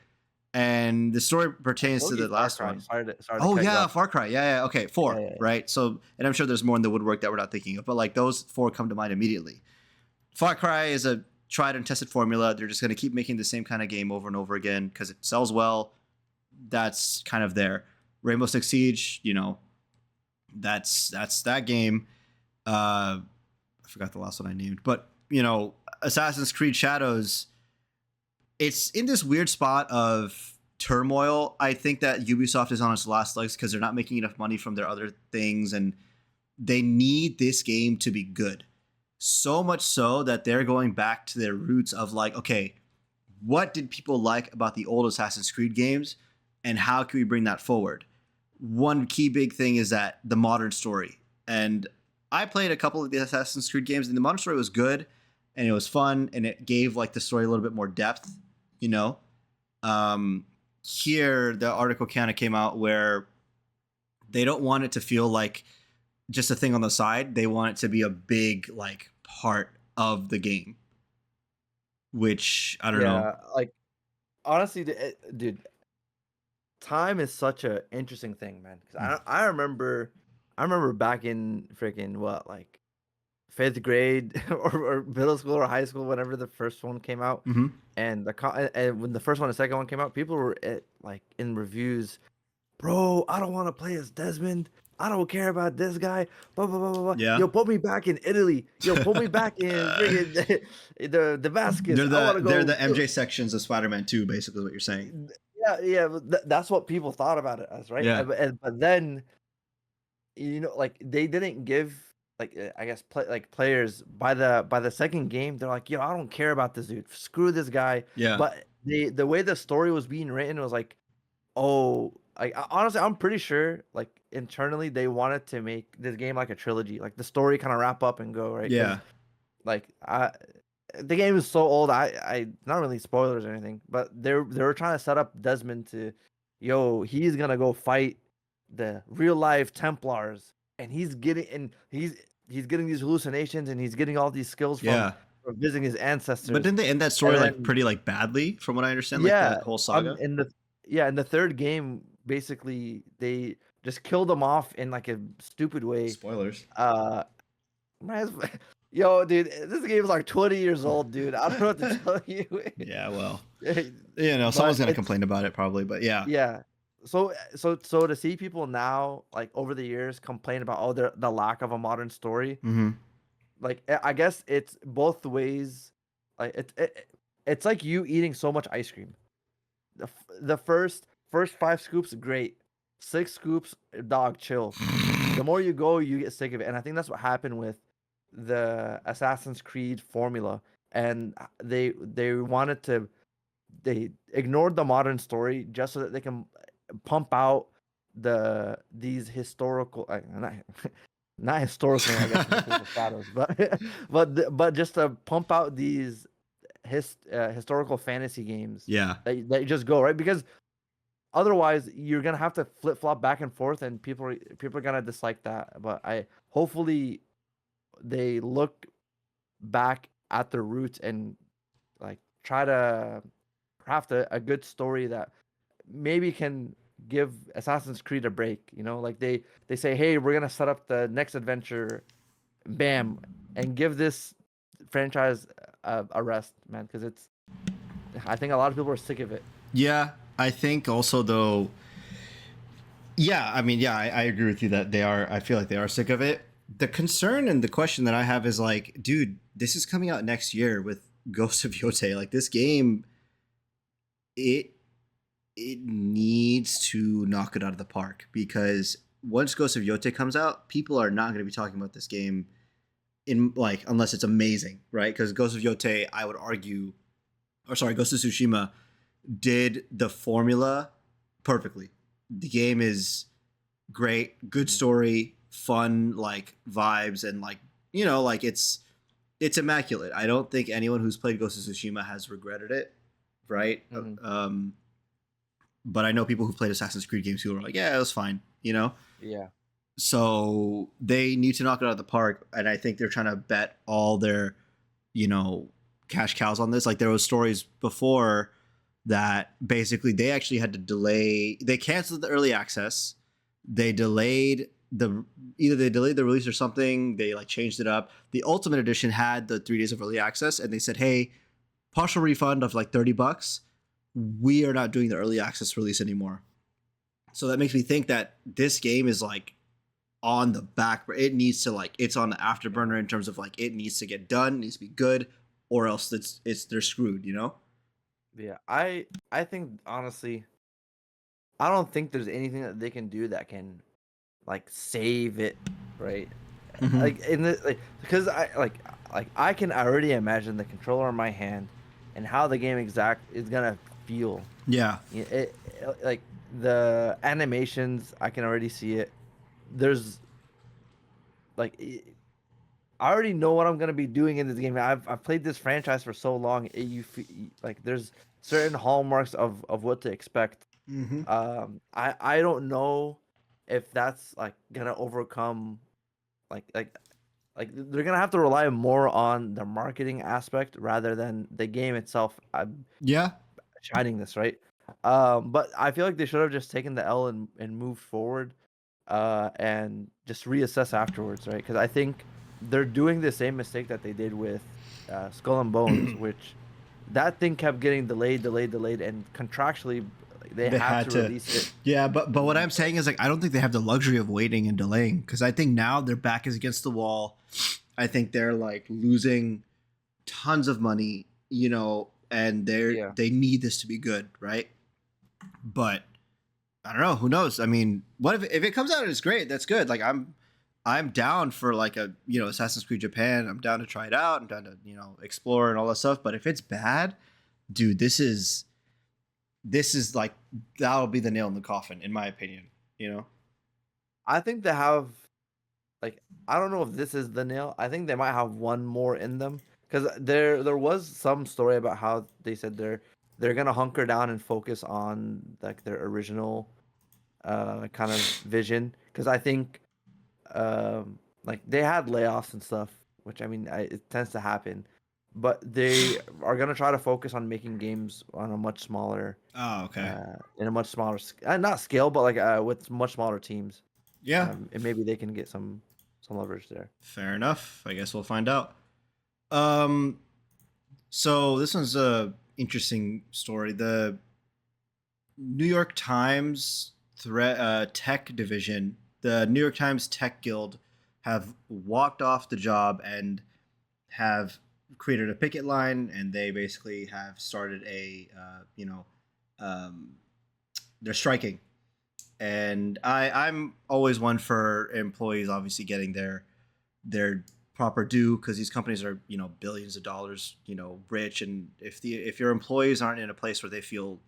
And the story pertains to the last one. Sorry to Oh cut you yeah, off. Far Cry. Yeah. Okay, 4. Yeah. Right. So, and I'm sure there's more in the woodwork that we're not thinking of, but like those 4 come to mind immediately. Far Cry is a tried and tested formula. They're just going to keep making the same kind of game over and over again because it sells well. That's kind of there. Rainbow Six Siege, that's that game. I forgot the last one I named, but Assassin's Creed Shadows, it's in this weird spot of turmoil. I think that Ubisoft is on its last legs because they're not making enough money from their other things, and they need this game to be good. So much so that they're going back to their roots of like, okay, what did people like about the old Assassin's Creed games, and how can we bring that forward? One key big thing is that the modern story. And I played a couple of the Assassin's Creed games, and the modern story was good, and it was fun, and it gave like the story a little bit more depth. Here the article kind of came out where they don't want it to feel like just a thing on the side. They want it to be a big like part of the game, which I don't know. Yeah, like honestly, dude, time is such a interesting thing, man. 'Cause I remember back in freaking what, like 5th grade or middle school or high school, whenever the first one came out, Mm-hmm. and and when the first one and second one came out, people were like in reviews, bro, I don't want to play as Desmond. I don't care about this guy. Blah blah blah blah blah. Yeah. Yo, put me back in Italy. Yo, put me back in friggin' the Damascus. They're the MJ sections of Spider-Man 2, basically what you're saying. Yeah. That's what people thought about it as, right? Yeah. But then, like they didn't give, like, I guess players by the second game, they're like, yo, I don't care about this dude. Screw this guy. Yeah. But the way the story was being written was like, oh, honestly, I'm pretty sure like internally they wanted to make this game like a trilogy, like the story kind of wrap up and go, right? Yeah. Like the game is so old. I not really spoilers or anything, but they were trying to set up Desmond to, he's gonna go fight the real life Templars, and he's getting these hallucinations, and he's getting all these skills from visiting his ancestors. But didn't they end that story like pretty like badly, from what I understand? Like that whole saga. In the third game, basically they just killed him off in like a stupid way. Spoilers. Yo, dude, this game is like 20 years old, dude. I don't know what to tell you. Yeah, well, someone's gonna complain about it probably, but yeah. Yeah. So to see people now, like over the years, complain about the lack of a modern story, like I guess it's both ways. Like it's like you eating so much ice cream. The first 5 scoops, great. 6 scoops, dog, chill. The more you go, you get sick of it, and I think that's what happened with the Assassin's Creed formula, and they ignored the modern story just so that they can pump out these historical, not historical, I guess, shadows, but just to pump out these historical fantasy games. Yeah, that just go right, because otherwise you're gonna have to flip flop back and forth, and people are gonna dislike that. But hopefully they look back at their roots and like try to craft a good story that maybe can give Assassin's Creed a break. You know, like they say, hey, we're gonna set up the next adventure, bam, and give this franchise a rest, man, because it's. I think a lot of people are sick of it. Yeah, I think also though. Yeah, I mean, yeah, I agree with you that they are. I feel like they are sick of it. The concern and the question that I have is like, dude, this is coming out next year with Ghost of Yotei. Like this game, it it needs to knock it out of the park because once Ghost of Yotei comes out, people are not going to be talking about this game in like unless it's amazing, right? Because Ghost of Yotei, I would argue, or sorry, Ghost of Tsushima did the formula perfectly. The game is great, good story, fun, like vibes, and like like it's immaculate. I don't think anyone who's played Ghost of Tsushima has regretted it, right? But I know people who played Assassin's Creed games who are like, yeah, it was fine, Yeah. So they need to knock it out of the park, and I think they're trying to bet all their, cash cows on this. Like there was stories before that basically they actually had to delay. They canceled the early access. They delayed either they delayed the release or something. They like changed it up. The Ultimate Edition had the 3 days of early access, and they said, hey, partial refund of like $30. We are not doing the early access release anymore. So that makes me think that this game is like on the back. It needs to like it's on the afterburner in terms of like it needs to get done, it needs to be good, or else they're screwed. Yeah. I think honestly, I don't think there's anything that they can do that can like save it, right? Like in the like because I can already imagine the controller in my hand and how the game exact is gonna feel. Yeah. Like the animations, I can already see it. There's like I already know what I'm gonna be doing in this game. I've played this franchise for so long. Like there's certain hallmarks of what to expect. Mm-hmm. I don't know if that's like gonna overcome like like they're gonna have to rely more on the marketing aspect rather than the game itself. I'm Yeah. shining this right. But I feel like they should have just taken the L and moved forward, and just reassess afterwards, right? Because I think they're doing the same mistake that they did with Skull and Bones, which that thing kept getting delayed, and contractually they They had had to to. release it. Yeah, but what I'm saying is like I don't think they have the luxury of waiting and delaying because I think now their back is against the wall. I think they're like losing tons of money, and Yeah. they need this to be good, right? But I don't know. Who knows? I mean, what if it comes out and it's great? That's good. Like I'm down for like a Assassin's Creed Japan. I'm down to try it out. I'm down to explore and all that stuff. But if it's bad, dude, this is like that'll be the nail in the coffin, in my opinion. I think they have like I don't know if this is the nail. I think they might have one more in them because there was some story about how they said they're gonna hunker down and focus on like their original kind of vision because I think like they had layoffs and stuff, which I mean it tends to happen, but they are gonna try to focus on making games on a much smaller Oh, okay. in a much smaller not scale but like with much smaller teams, Yeah, and maybe they can get some leverage there. fair enough. I guess we'll find out. Um, so this one's a interesting story. The New York Times tech division, the New York Times Tech Guild, have walked off the job and have created a picket line, and they basically have started um, they're striking. And I'm always one for employees obviously getting their proper due because these companies are billions of dollars rich, and if your employees aren't in a place where they feel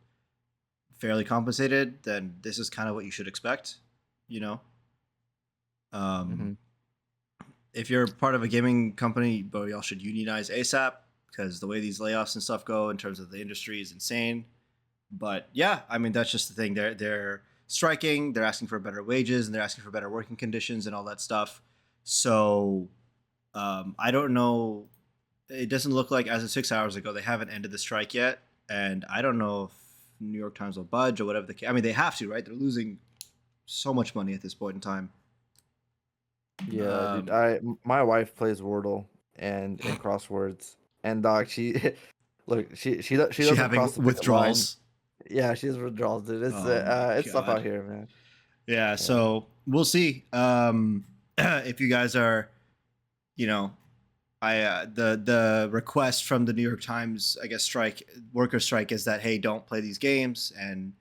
fairly compensated, then this is kind of what you should expect. You know, Hmm. um, if you're part of a gaming company, but y'all should unionize ASAP because the way these layoffs and stuff go in terms of the industry is insane. But yeah, I mean that's just the thing. They're striking. They're asking for better wages and they're asking for better working conditions and all that stuff. So I don't know. It doesn't look like as of 6 hours ago they haven't ended the strike yet, and I don't know if New York Times will budge or whatever the case. I mean, they have to, right? They're losing so much money at this point in time. Yeah, dude. My wife plays Wordle and crosswords, and dog, she look, she She doesn't having cross the picket line. withdrawals. Yeah, she has withdrawals, dude. Oh my It's tough out god. here, man. Yeah, Yeah. so we'll see. If you guys are, you know, the request from the New York Times, I guess, worker strike is that, hey, don't play these games, and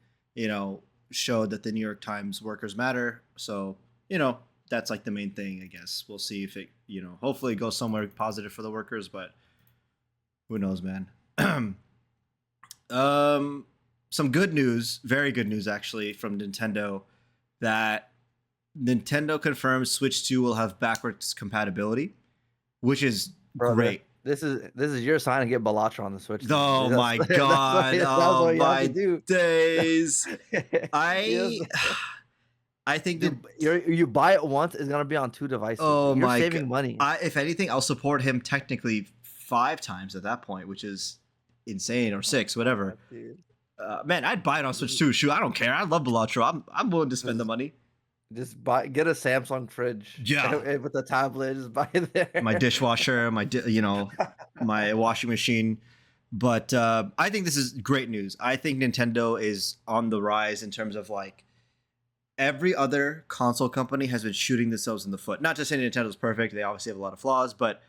show that the New York Times workers matter. So that's like the main thing, I guess. We'll see if it hopefully goes somewhere positive for the workers, but who knows, man. Some good news, very good news actually, from Nintendo, that Nintendo confirms Switch 2 will have backwards compatibility, which is Brother, great. this is your sign to get Balatra on the Switch. Oh Dude. my god! That's Oh what you have my to do. days! Yes. I think Dude, you buy it once, it's gonna be on 2 devices. Oh You're my saving money. If anything, I'll support him technically 5 times at that point, which is insane, or 6, whatever. Dude. Man, I'd buy it on Switch too. Shoot, I don't care. I love Balatro. I'm willing to spend the money. Just get a Samsung fridge. Yeah. With a tablet, just buy it there. My dishwasher, my washing machine. But I think this is great news. I think Nintendo is on the rise in terms of like every other console company has been shooting themselves in the foot. Not to say Nintendo's perfect; they obviously have a lot of flaws, but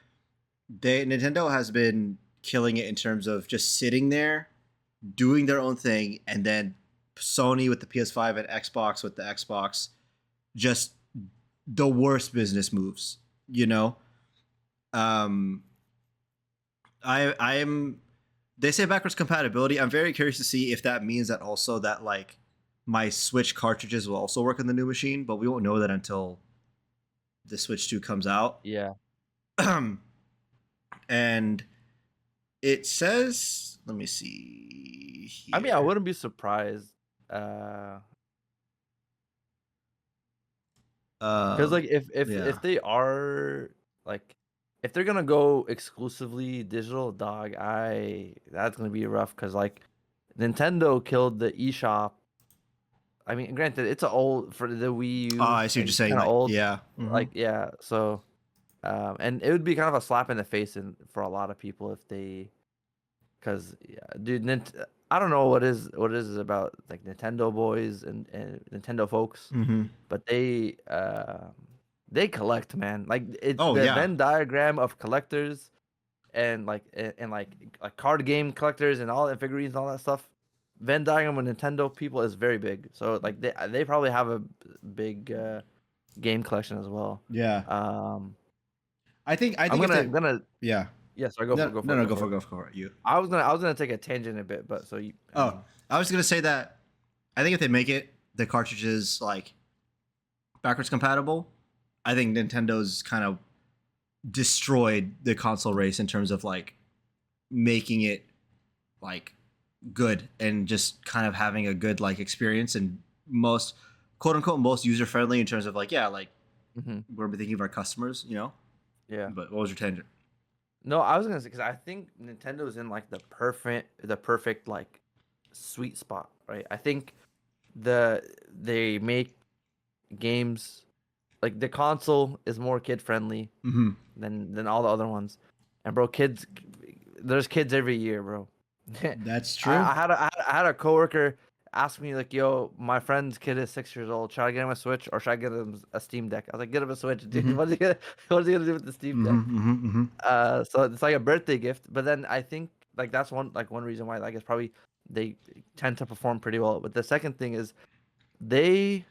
Nintendo has been killing it in terms of just sitting there, doing their own thing, and then Sony with the PS5 and Xbox with the Xbox, just the worst business moves. I'm. They say backwards compatibility. I'm very curious to see if that means that also that like my Switch cartridges will also work on the new machine, but we won't know that until the Switch 2 comes out. Yeah. And it says, let me see here. I mean, I wouldn't be surprised. Because like if they are like, if they're gonna go exclusively digital, dog, that's gonna be rough. Because like Nintendo killed the eShop. I mean, granted, it's old for the Wii U. Oh, I see what you're saying. Like, old. Yeah. Mm-hmm. Like, yeah. So, and it would be kind of a slap in the face for a lot of people if they, because yeah, dude, I don't know what is about like Nintendo boys and Nintendo folks, but they collect, man. Like Venn diagram of collectors and like card game collectors and all the figurines and all that stuff. Venn diagram with Nintendo people is very big. So like they probably have a big game collection as well. Yeah. I think I'm gonna yeah. Yeah, sorry, go for it. You. I was gonna take a tangent a bit, but so you. I was gonna say that I think if they make the cartridges like backwards compatible, I think Nintendo's kind of destroyed the console race in terms of like making it like good and just kind of having a good like experience and most quote unquote most user friendly in terms of like we're thinking of our customers, Yeah. But what was your tangent? No, I was gonna say because I think Nintendo's in like the perfect like sweet spot, right? I think they make games like the console is more kid friendly than all the other ones, and bro, there's kids every year, bro. That's true. I had a coworker ask me like, "Yo, my friend's kid is 6 years old. Should I get him a Switch or should I get him a Steam Deck?" I was like, "Get him a Switch, dude. What is he gonna do with the Steam Deck?" So it's like a birthday gift. But then I think like that's one reason why like it's probably they tend to perform pretty well. But the second thing is they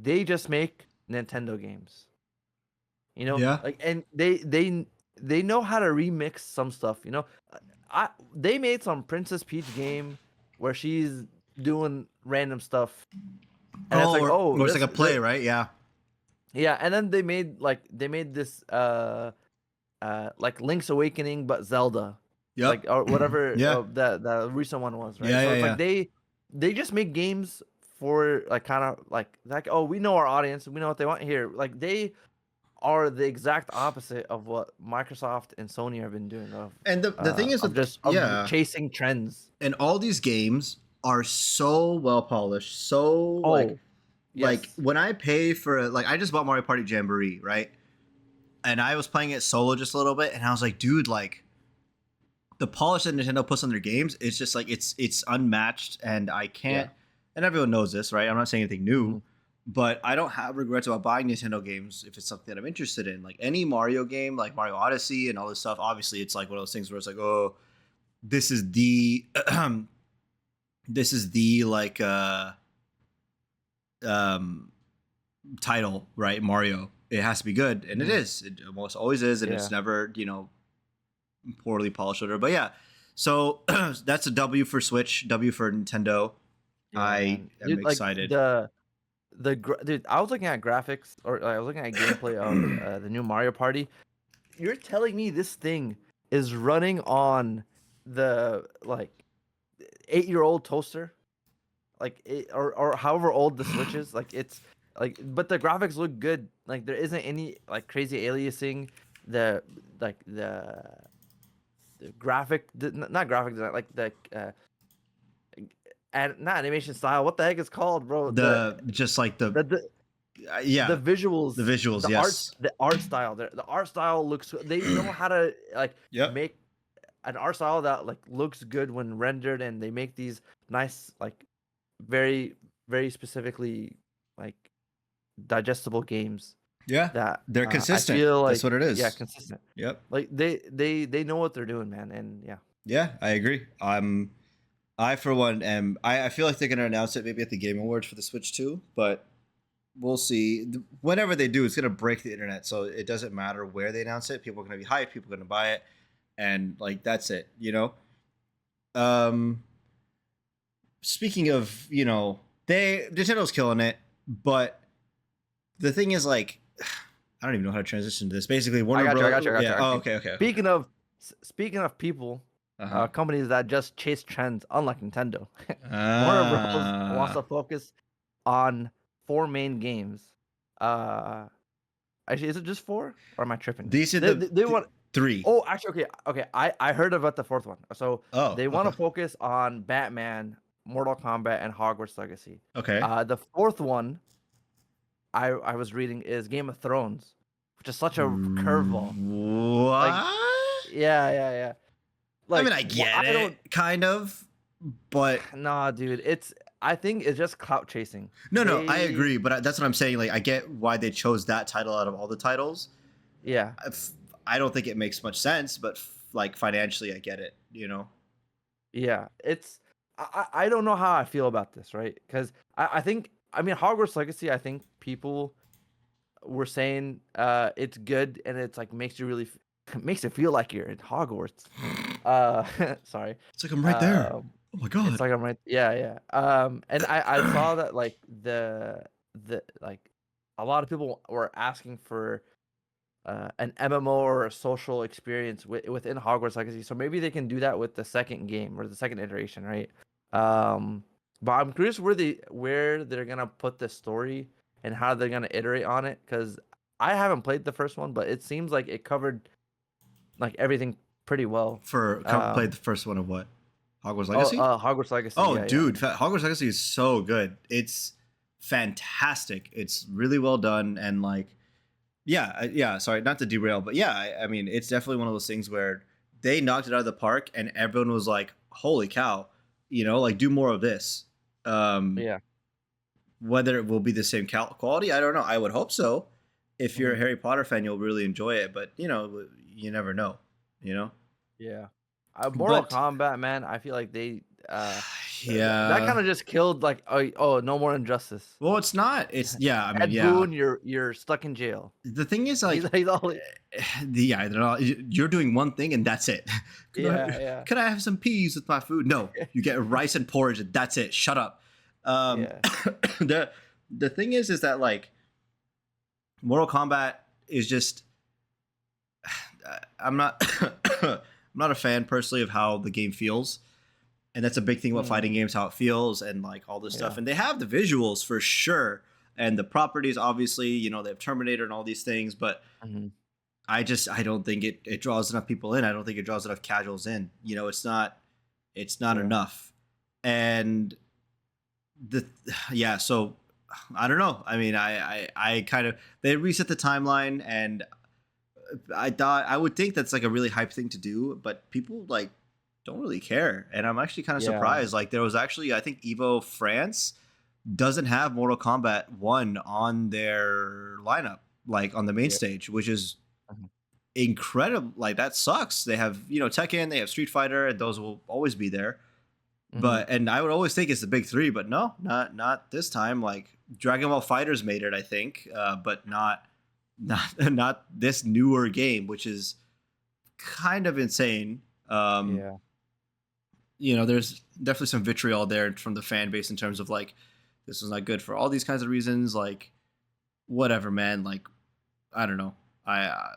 just make Nintendo games. Yeah. Like, and they know how to remix some stuff. They made some Princess Peach game where she's doing random stuff. And it's like, it's like a play, right? Yeah. Yeah, and then they made this like Link's Awakening but Zelda. Yep. Like or whatever Yeah. the recent one was, right? Yeah, So it's yeah, like they just make games for like kind of like oh, we know our audience, we know what they want here. Like they are the exact opposite of what Microsoft and Sony have been doing. And the thing is of just chasing trends. And all these games are so well polished, so like Oh, like yes. when I pay for like I just bought Mario Party Jamboree, right? And I was playing it solo just a little bit, and I was like, dude, like the polish that Nintendo puts on their games, it's just like it's unmatched, and I Yeah. can't. And everyone knows this, right? I'm not saying anything new, Mhm. but I don't have regrets about buying Nintendo games if it's something that I'm interested in. Like any Mario game, like Mario Odyssey and all this stuff. Obviously, it's like one of those things where it's like, oh, this is the this is the like um title, right? Mario. It has to be good, and it Mhm. is. It almost always is, and it's Yeah. never, poorly polished or whatever. But yeah, so that's a W for Switch, W for Nintendo. Yeah, I man. am Dude, like excited. dude, I was looking at graphics or I was looking at gameplay of the new Mario Party. You're telling me this thing is running on the like 8-year-old toaster? Like or however old the Switch is, like it's like but the graphics look good. Like there isn't any like crazy aliasing. The like the not graphic design, like the and not animation style. What the heck is called, bro? The just like The the the yeah, the visuals, visuals. Yes. the art style. The art style looks. They know how to like Yep. make an art style that like looks good when rendered, and they make these nice like very very specifically like digestible games Yeah. that They're I consistent. feel That's like what it yeah is. consistent. Yep. Like they know what they're doing, man, and yeah. Yeah, I agree. I for one am I feel like they're gonna announce it maybe at the Game Awards for the Switch too, but we'll see. Whenever they do, it's gonna break the internet, so it doesn't matter where they announce it. People are gonna be hyped. People are gonna buy it, and like that's it. Um, Speaking of, they Nintendo's killing it, but the thing is like, I don't even know how to transition to this. Basically, I Warner got you. I got Bros. you. I got you. Yeah. I got Oh, you. okay, okay, okay. Speaking of people, Uh huh. companies that just chase trends, unlike Nintendo, Warner Bros. Wants Ah. to focus on 4 main games. Uh, actually, is it just four, or am I tripping? These are They want. three. Oh, actually, okay. I heard about the fourth one. So Oh, they want okay, to focus on Batman, Mortal Kombat, and Hogwarts Legacy. okay. The fourth one I was reading is Game of Thrones, which is such a curveball. Like, What? yeah. I mean, Like, I get I don't. it, kind of, but Nah, dude. I think it's just clout chasing. no, I They, agree. But that's what I'm saying. Like, I get why they chose that title out of all the titles. yeah, I f- I don't think it makes much sense, but like financially, I get it. yeah. I don't know how I feel about this, right? Because I think I mean Hogwarts Legacy. I think people were saying it's good and it's like makes you really makes it feel like you're in Hogwarts. Sorry. It's like I'm right there. Um, Oh my it's god. like I'm right. Yeah. And I saw that like the like a lot of people were asking for an MMO or a social experience within Hogwarts Legacy. So maybe they can do that with the second game or the second iteration, right? But I'm curious where they're gonna put the story and how they're gonna iterate on it because I haven't played the first one, but it seems like it covered like everything pretty well. Played the first one of what? Hogwarts Oh, Legacy? Hogwarts Legacy, Oh, yeah. dude, Hogwarts Legacy is so good. It's fantastic. It's really well done, and like, yeah, yeah. Sorry, not to derail, but yeah, I mean, it's definitely one of those things where they knocked it out of the park, and everyone was like, "Holy cow!" Like do more of this. Um, Yeah. Whether it will be the same quality, I don't know. I would hope so. If you're a Hmm. Harry Potter fan, you'll really enjoy it, but you never know. You know, Yeah. Mortal but Kombat, man, I feel like they that yeah. kind of just killed like oh no more injustice. Well, it's not. It's yeah. I mean, Ed yeah. Boon, you're stuck in jail. The thing is, He's like, he's all yeah, they're not, you're doing one thing and that's it. Can yeah. can I have some peas with my food? No, you get rice and porridge and that's it. Shut up. Yeah. The thing is that like Mortal Kombat is just I'm not I'm not a fan personally of how the game feels, and that's a big thing about fighting Mm, games, how it feels and like all this stuff. yeah. And they have the visuals for sure, and the properties obviously. They have Terminator and all these things, but Mhm. I don't think it draws enough people in. I don't think it draws enough casuals in. It's not Yeah. enough. and the yeah, so I don't know. I mean, I kind of they reset the timeline, and I thought I would think that's like a really hype thing to do, but people like don't really care, and I'm actually kind of Yeah. surprised. Like there was actually I think Evo France doesn't have Mortal Kombat 1 on their lineup, like on the main Yeah. stage, which is Mhm. incredible. Like that sucks. They have, Tekken, they have Street Fighter, and those will always be there. Mhm. But and I would always think it's the big three, but no, not this time. Like Dragon Ball Fighters made it, I think, but not this newer game, which is kind of insane. Yeah. There's definitely some vitriol there from the fan base in terms of like this is not good for all these kinds of reasons. Like whatever, man. Like I don't know.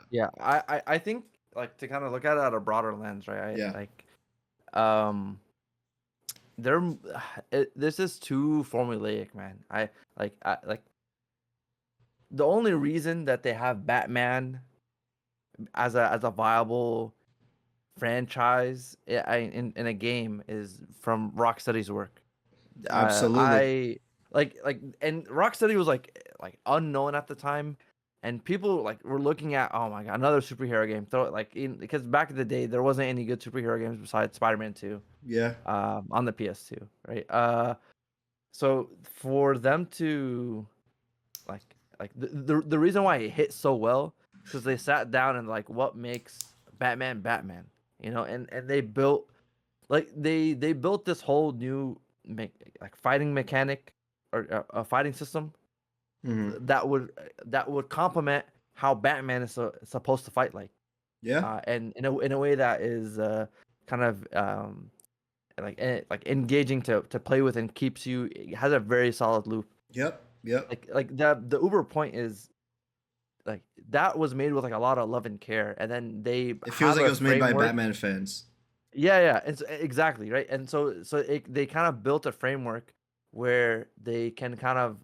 Yeah. I think like to kind of look at it at a broader lens, right? Yeah, Um there this is too formulaic, man. I like the only reason that they have Batman as a viable franchise in a game is from Rocksteady's work. absolutely. I like and Rocksteady was like unknown at the time, and people like were looking at, oh my god, another superhero game. Throw it like in because back in the day there wasn't any good superhero games besides Spider-Man 2 Yeah. on the PS2, right? So for them to the reason why it hit so well is because they sat down and like what makes Batman Batman, and they built they built this whole new like fighting mechanic or a fighting system Hmm. that would complement how Batman is supposed to fight Yeah. and in a way that is kind of like engaging to play with and keeps you it has a very solid loop Yep. Yep. like the Uber point is like that was made with like a lot of love and care, and then they It feels have like it a was made by framework. Batman fans. Yeah, and exactly right, and they kind of built a framework where they can kind of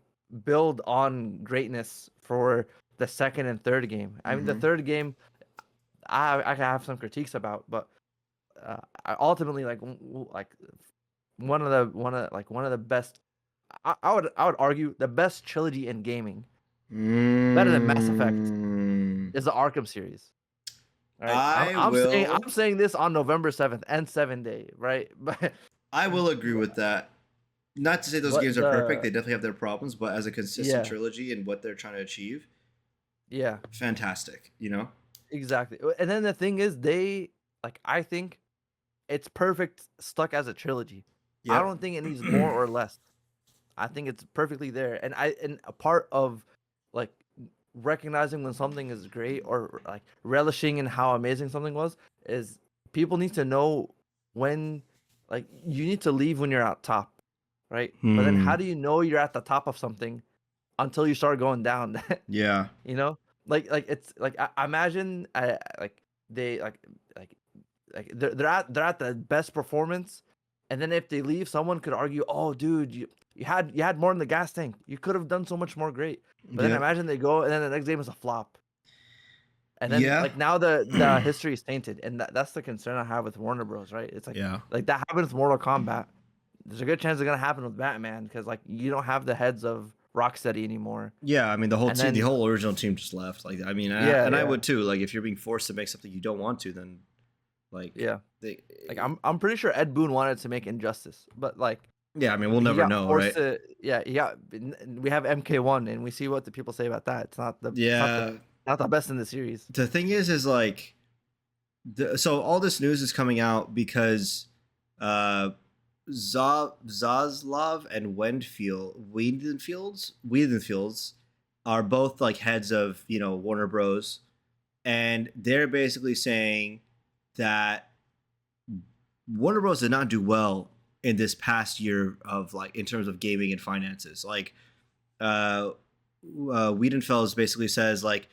build on greatness for the second and third game. I mean, the Hmm. third game I can have some critiques about, but I ultimately like one of the best. I would argue the best trilogy in gaming, better than Mass Effect, Mm. is the Arkham series. Right. I'm I I'm saying will. I'm saying this on November 7th and 7 day, right? But I will agree with that. Not to say those but games are perfect; the they definitely have their problems. But as a consistent yeah, trilogy and what they're trying to achieve, yeah, fantastic. exactly. And then the thing is I think it's perfect stuck as a trilogy. I Yep. don't think it needs more or less. I think it's perfectly there. And a part of like recognizing when something is great or like relishing in how amazing something was is people need to know when like you need to leave when you're at top, right? But then Hmm. how do you know you're at the top of something until you start going down? Yeah. you know? Like it's like I imagine like they like they're at the best performance, and then if they leave, someone could argue, "Oh, dude, you had more in the gas tank. You could have done so much more great." But then Yep. imagine they go, and then the next game is a flop, and then Yeah. like now the history is tainted, and that's the concern I have with Warner Bros. Right? It's Yeah. like that happened with Mortal Kombat. There's a good chance it's gonna happen with Batman because like you don't have the heads of Rocksteady anymore, Yeah. I mean, the whole and team, the then whole original team just left. Like, I mean, yeah, and I yeah, would too. Like, if you're being forced to make something you don't want to, then like yeah. they. Like I'm pretty sure Ed Boon wanted to make Injustice, but like Yeah. I mean, we'll he never got know, forced right? to. Yeah, we have MK1, and we see what the people say about that. Yeah. Not the best in the series. The thing is like, so all this news is coming out because uh, Zaslav and Wiedenfields are both like heads of Warner Bros. And they're basically saying that Warner Bros. Did not do well in this past year of like in terms of gaming and finances. Like uh, Wiedenfels basically says like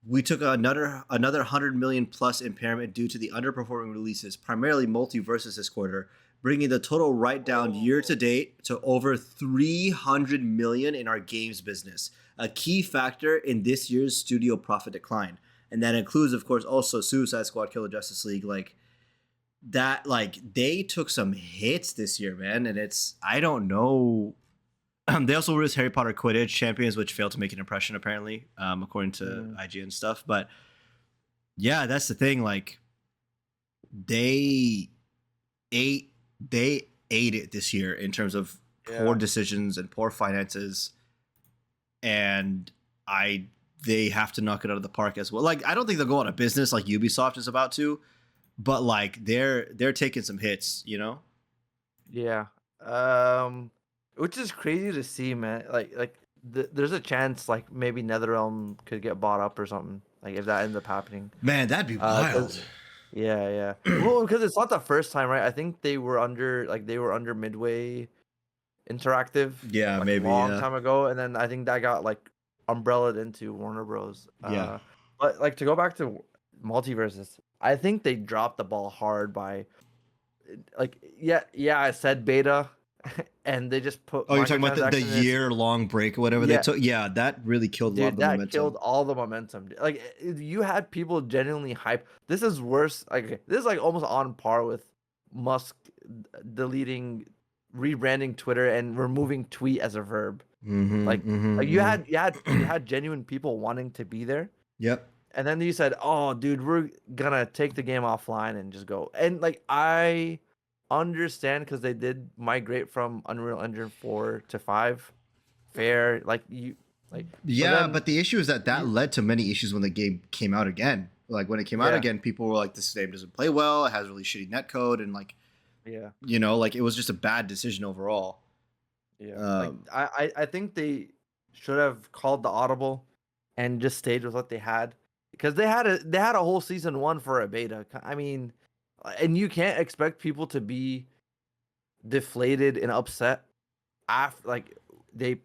we took another 100 million plus impairment due to the underperforming releases, primarily multiverses this quarter, bringing the total write down year to date to over 300 million in our games business, a key factor in this year's studio profit decline. And that includes, of course, also Suicide Squad, Killer Justice League. Like that like they took some hits this year, man, and it's I don't know. They also released Harry Potter Quidditch Champions, which failed to make an impression apparently, according to Mm, IGN stuff. But yeah, that's the thing. Like they ate they ate it this year in terms of poor yeah. decisions and poor finances, and I they have to knock it out of the park as well. Like I don't think they'll go out of business like Ubisoft is about to, but like they're taking some hits, you know? Yeah. Um, which is crazy to see, man. There's a chance like maybe NetherRealm could get bought up or something. Like if that ends up happening. Man, that'd be wild. 'Cause yeah, yeah. Well, because it's not the first time, right? I think they were under Midway Interactive Yeah, like a maybe. long Yeah, time ago, and then I think that got like umbrellaed into Warner Bros. yeah. But like to go back to multiverses, I think they dropped the ball hard by like yeah, I said beta, and they just put Oh, you're talking about the microtransactions in this. year long break or whatever they Yeah, took. Yeah, that really killed a lot of dude, the that killed momentum. all the momentum. Like you had people genuinely hype. This is worse. Like this is like almost on par with Musk deleting, rebranding Twitter and removing tweet as a verb. Mm-hmm, Like, mm-hmm, like you mm-hmm. had genuine people wanting to be there, Yep. and then you said, "Oh, dude, we're gonna take the game offline and just go." And like I understand because they did migrate from Unreal Engine 4 to 5. Fair, like you, like, but Yeah, then but the issue is that you, led to many issues when the game came out again. Like when it came out yeah, again, people were like, "This game doesn't play well. It has really shitty netcode," and like yeah, like it was just a bad decision overall. yeah. Like Um, I think they should have called the audible and just stayed with what they had because they had a whole season one for a beta. I mean, and you can't expect people to be deflated and upset after like they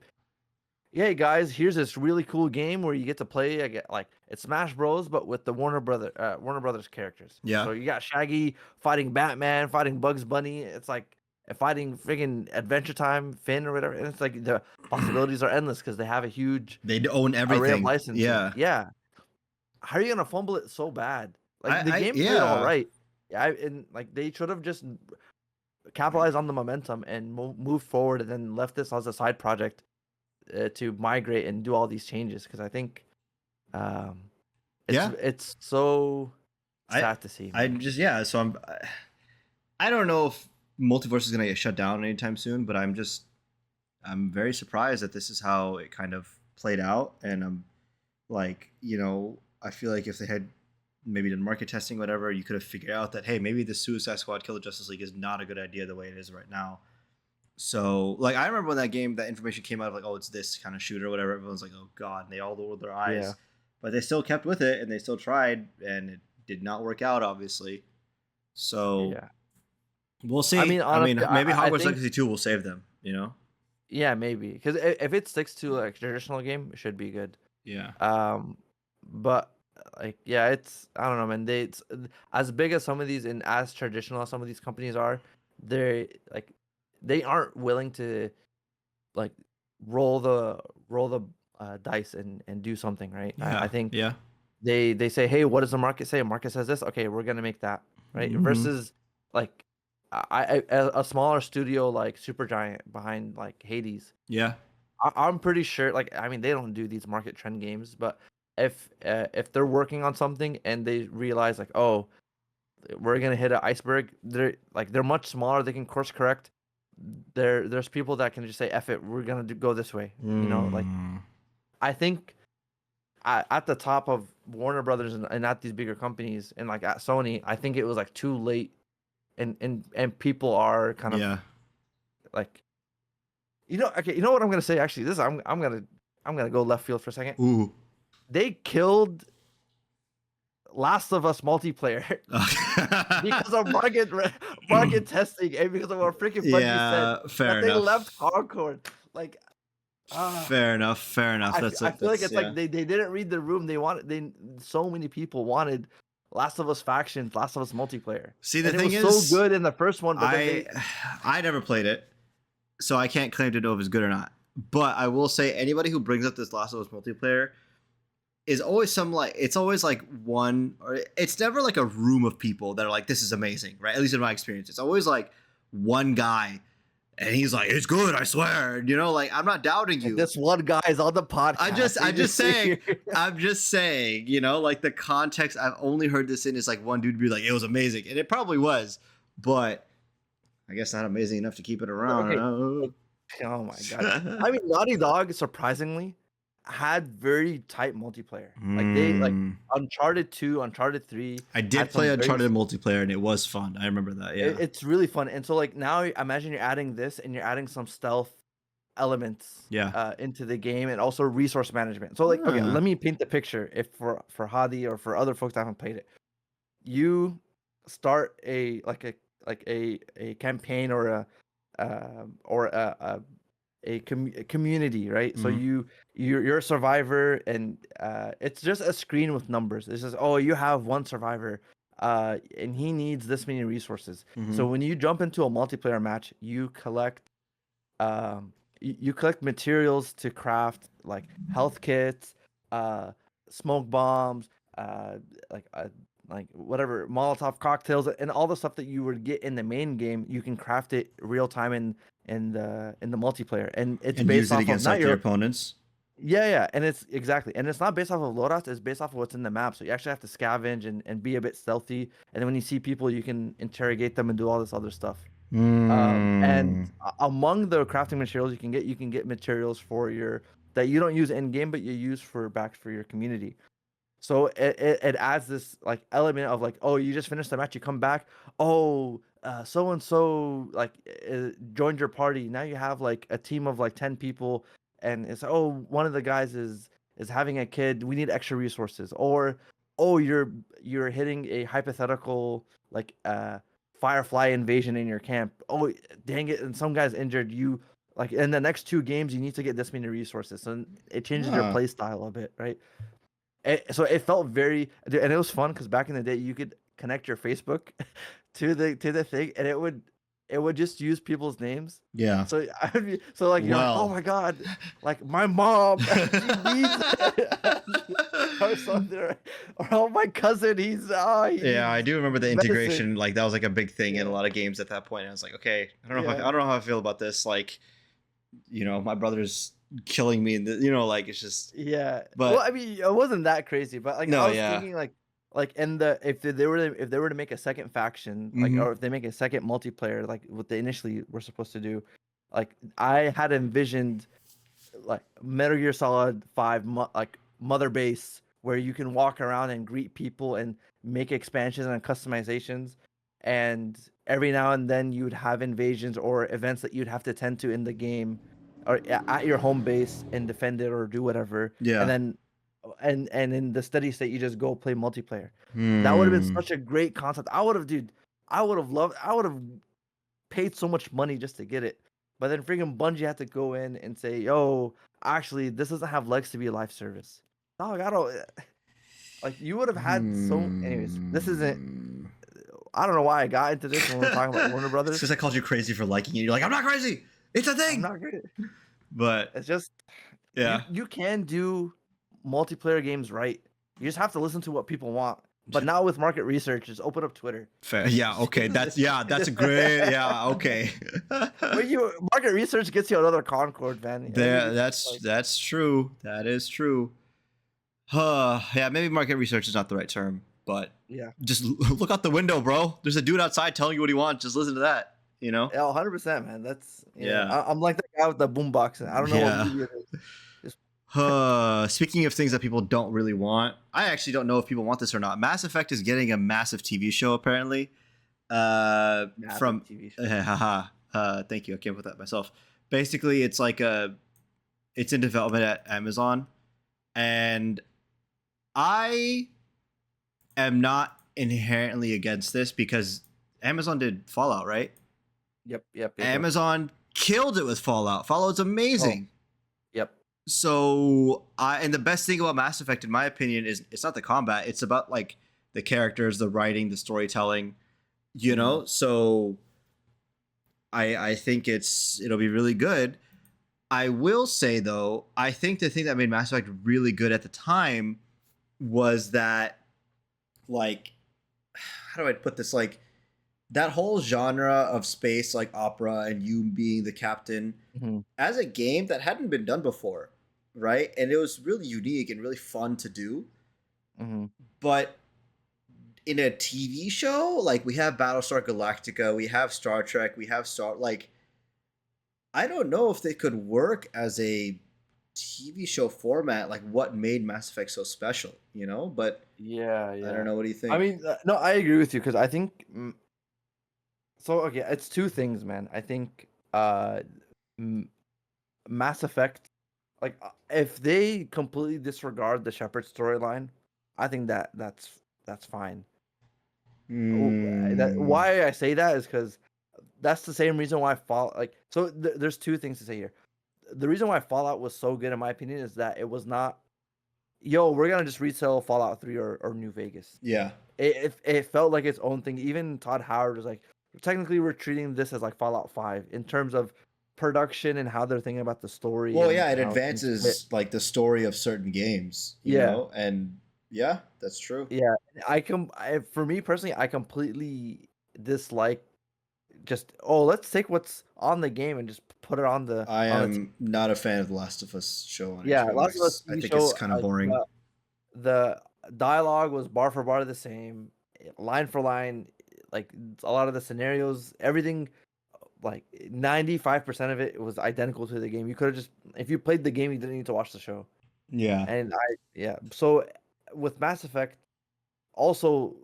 yeah guys, here's this really cool game where you get to play like it's Smash Bros but with the Warner Brothers characters. yeah, So you got Shaggy fighting Batman, fighting Bugs Bunny. It's like fighting friggin' Adventure Time, Finn or whatever. And it's like the possibilities are endless because they have a huge they own array of everything. licensing. Yeah, Yeah. How are you gonna fumble it so bad? Like the I game played all yeah. right. Yeah, and like they should have just capitalized on the momentum and moved forward and then left this as a side project to migrate and do all these changes because I think um, Yeah, it's so I sad to see, I man. just yeah. So I don't know if multiverse is gonna get shut down anytime soon, but I'm very surprised that this is how it kind of played out, and I'm like I feel like if they had maybe done market testing, whatever, you could have figured out that hey, maybe the Suicide Squad Kill the Justice League is not a good idea the way it is right now. So like I remember when that information came out of like oh it's this kind of shooter or whatever, everyone's like oh god, and they all rolled their Yeah, eyes, but they still kept with it and they still tried and it did not work out obviously. So yeah. we'll I see. mean, I mean honestly, maybe I Hogwarts think Legacy 2 will save them. You know? yeah, maybe because if it sticks to like traditional game, it should be good. Yeah. But like yeah, it's I don't know, man. It's as big as some of these and as traditional as some of these companies are, they're like they aren't willing to like roll the roll the dice and do something right. I Yeah. think Yeah. they say, hey, what does the market say? Market says this. Okay, we're gonna make that right. Hmm. Versus like a smaller studio like Supergiant behind like Hades. Yeah. I'm pretty sure. Like I mean, they don't do these market trend games, but if they're working on something and they realize like, oh, we're gonna hit an iceberg, they're much smaller. They can course correct. There's people that can just say, "F it, we're gonna go this way." You know, like Mm. I think at the top of Warner Brothers and at these bigger companies and like at Sony, I think it was like too late, and people are kind of Yeah. like, okay, you know what I'm gonna say? Actually, this I'm gonna go left field for a second. Ooh. They killed Last of Us multiplayer because of market testing and because of what freaking Bungie said Yeah. Fair that they left enough. Concord. Like, Fair enough. Fair enough. I feel like That's it's yeah. like they didn't read the room. They wanted they so many people wanted Last of Us factions, Last of Us multiplayer, See, the and it thing was so is, good in the first one. But then I I never played it, so I can't claim to know if it's good or not. But I will say, anybody who brings up this Last of Us multiplayer, is always it's always like one, or it's never like a room of people that are like, this is amazing, right? At least in my experience, it's always like one guy, and he's like, it's good, I swear. You know, like, I'm not doubting Like, you. this one guy is on the podcast. I'm just saying, you know, like, the context I've only heard this in is like one dude be like, it was amazing, and it probably was, but I guess not amazing enough to keep it around. Okay. Oh my god! I mean, Naughty Dog surprisingly had very tight multiplayer. Like they like Uncharted 2, Uncharted 3. I did play Uncharted multiplayer, and it was fun. I remember that. Yeah, it's really fun. And so like now, imagine you're adding this, and you're adding some stealth elements into the game, and also resource management. So like, okay, let me paint the picture. If for Hadi or for other folks that haven't played it, you start a campaign or a community, right? So you're a survivor, and it's just a screen with numbers. It says, oh, you have one survivor, and he needs this many resources. So when you jump into a multiplayer match, you collect materials to craft like health kits, smoke bombs, like whatever, Molotov cocktails, and all the stuff that you would get in the main game. You can craft it real time in the multiplayer, and it's based use it off against of like not your opponents. Yeah, and it's not based off of loadouts. It's based off of what's in the map. So you actually have to scavenge and be a bit stealthy. And then when you see people, you can interrogate them and do all this other stuff. And among the crafting materials you can get materials that you don't use in game, but you use for your community. So it adds this like element of like, oh, you just finished the match, you come back, oh, so and so like joined your party. Now you have like a team of like 10 people, and it's, oh, one of the guys is having a kid. We need extra resources, or oh, you're hitting a hypothetical like firefly invasion in your camp. Oh, dang it, and some guy's injured. You like in the next 2 games, you need to get this many resources, so it changes your play style a bit, right? So it felt and it was fun because back in the day you could connect your Facebook to the thing, and it would just use people's names. Yeah. So you're like, oh my god, like my mom, she needs it. Or something, or oh, my cousin, yeah, I do remember the integration. medicine. Like, that was like a big thing in a lot of games at that point. I was like, okay, I don't know how I feel about this. Like, you know, my brother's killing me, and like, it's just, But well, I mean, it wasn't that crazy, but like, I was thinking like if they were to make a second faction, like, or if they make a second multiplayer, like what they initially were supposed to do, like I had envisioned like Metal Gear Solid 5 like Mother Base, where you can walk around and greet people and make expansions and customizations, and every now and then you would have invasions or events that you'd have to tend to in the game or at your home base and defend it or do whatever. And then and in the steady state you just go play multiplayer. That would have been such a great concept. I would have paid so much money just to get it. But then freaking Bungie had to go in and say, yo, actually this doesn't have legs to be a live service. Dog, I don't like, you would have had anyways, this isn't, I don't know why I got into this when we're talking about Warner Brothers. Because I called you crazy for liking it. You're like, I'm not crazy. It's a thing. I'm not crazy. But it's just, you can do multiplayer games right. You just have to listen to what people want. But now with market research, just open up Twitter. Fair. Yeah. Okay. That's a great. Yeah. Okay. But market research gets you another Concord, man. That's true. That is true. Yeah. Maybe market research is not the right term, but just look out the window, bro. There's a dude outside telling you what he wants. Just listen to that. You know? Yeah, 100%, man. That's I'm like the guy with the boombox. I don't know what movie it is. Speaking of things that people don't really want, I actually don't know if people want this or not. Mass Effect is getting a massive TV show apparently. From TV show. Thank you. I came up with that myself. Basically, it's like it's in development at Amazon, and I am not inherently against this because Amazon did Fallout, right? Yep. Amazon killed it with Fallout. Fallout's amazing. Yep. So, and the best thing about Mass Effect, in my opinion, is it's not the combat. It's about like the characters, the writing, the storytelling. You know, so I think it'll be really good. I will say though, I think the thing that made Mass Effect really good at the time was that, like, how do I put this? Like, that whole genre of space, like opera, and you being the captain, Hmm. as a game that hadn't been done before, right? And it was really unique and really fun to do. Hmm. But in a TV show, like we have Battlestar Galactica, we have Star Trek, we have like, I don't know if they could work as a TV show format, like what made Mass Effect so special, you know? But Yeah, I don't yeah. know. What do you I think? mean, no, I agree with you because I think so. Okay, it's two things, man. I think M- Mass Effect, like if they completely disregard the Shepard storyline, I think that's fine. Mm, Why I say that is because that's the same reason why Fall like so. There's two things to say here. The reason why Fallout was so good, in my opinion, is that it was not, yo, we're gonna just resell Fallout 3 or New Vegas. yeah. It felt like its own thing. Even Todd Howard was like, technically, we're treating this as like Fallout 5 in terms of production and how they're thinking about the story Well, and yeah, it how things fit. advances like the story of certain games, you Yeah, know, and yeah, that's true. yeah. For me personally, I completely dislike just, oh, let's take what's on the game and just put it I on the am not a fan of the Last of Us show on Yeah, HBO Last of Us Max. I TV think it's show, kind of boring. the dialogue was bar for bar the same, line for line, like a lot of the scenarios, everything, like 95% of it was identical to the game. You could have just, if you played the game, you didn't need to watch the show. Yeah. And yeah. So with Mass Effect, also,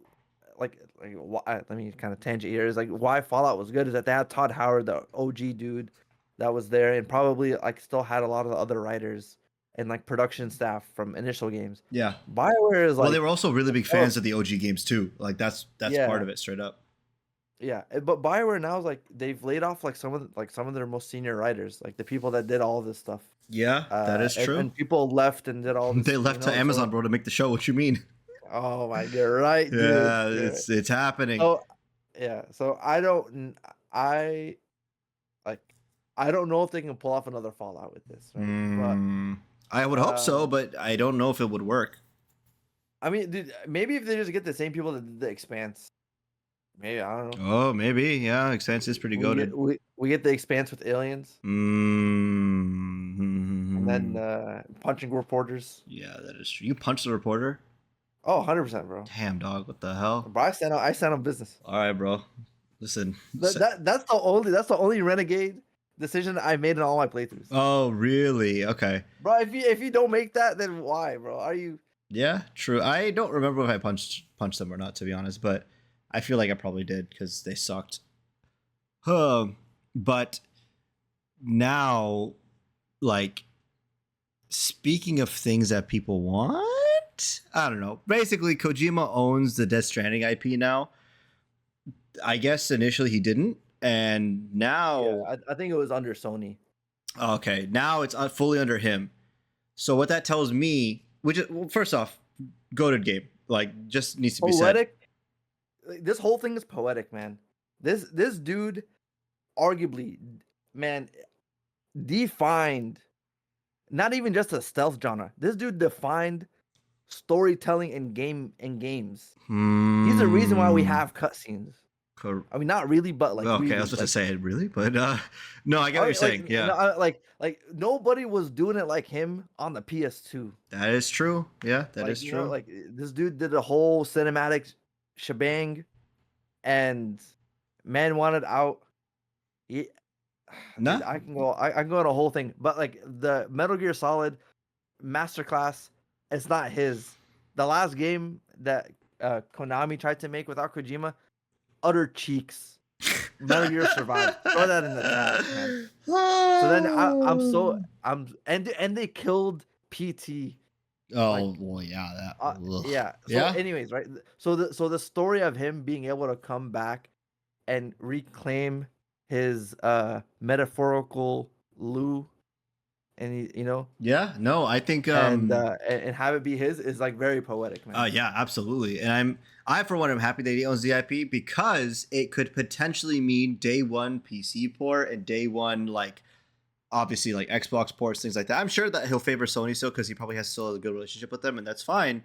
let me kind of tangent here. Is like why Fallout was good is that they had Todd Howard, the OG dude, that was there, and probably like still had a lot of the other writers and like production staff from initial games. Yeah. Bioware is Well, they like, were also really big oh, fans of the OG games too. Like that's part yeah, of it, straight up. yeah. But Bioware now is like they've laid off like some of their most senior writers, like the people that did all this stuff. Yeah, that is true. And people left and did all They this, left to So, Amazon, bro, to make the show. What you mean? oh my, you're right, dude. Yeah, it's happening. So yeah, so I like I don't know if they can pull off another Fallout with this, right? But Mm, I would hope so, um, but I don't know if it would work. I mean, dude, maybe if they just get the same people that did the Expanse, maybe I don't know. Oh, maybe. Yeah, Expanse is pretty goaded. We get the Expanse with aliens, and then Mm. punching reporters. Yeah, that is true. You punched the reporter? Oh, 100%, bro. Damn, dog. What the hell? But I stand on business. All right, bro. Listen. That's the only renegade decision I made in all my playthroughs. Oh, really? Okay. Bro, if you don't make that, then why, bro? Are you? Yeah, true. I don't remember if I punched them or not, to be honest, but I feel like I probably did because they sucked. But now, like, speaking of things that people want, I don't know. Basically, Kojima owns the Death Stranding IP now. I guess initially he didn't, and now, Yeah, I think it was under Sony. okay, now it's fully under him. So what that tells me, which is, well, first off, goated game, like, just needs to be said. Poetic. This whole thing is poetic, man. This dude, arguably, man, defined not even just a stealth genre. This dude defined storytelling in games. He's the reason why we have cutscenes. I mean, not really, but like Okay, really, I was about to like, say it really, but no, I get what you're saying. like, Yeah, no, like nobody was doing it like him on the PS2. that is true. Yeah, that is Like, true. like this dude did a whole cinematic shebang, and man wanted out. He, Nah, dude, I can go on a whole thing, but like the Metal Gear Solid Masterclass, it's not his. The last game that Konami tried to make without Kojima, utter cheeks. Metal Gear survived. Throw that in the trash, man. So then and they killed PT. Like, Oh well, yeah, that. Ugh. yeah. So, Yeah, anyways, right. So the story of him being able to come back and reclaim his metaphorical Lou, and yeah. No, I think and have it be his is like very poetic, man. Yeah, absolutely. And I for one am happy that he owns the IP because it could potentially mean day one PC port and day one, like, obviously, like Xbox ports, things like that. I'm sure that he'll favor Sony still because he probably has still a good relationship with them, and that's fine.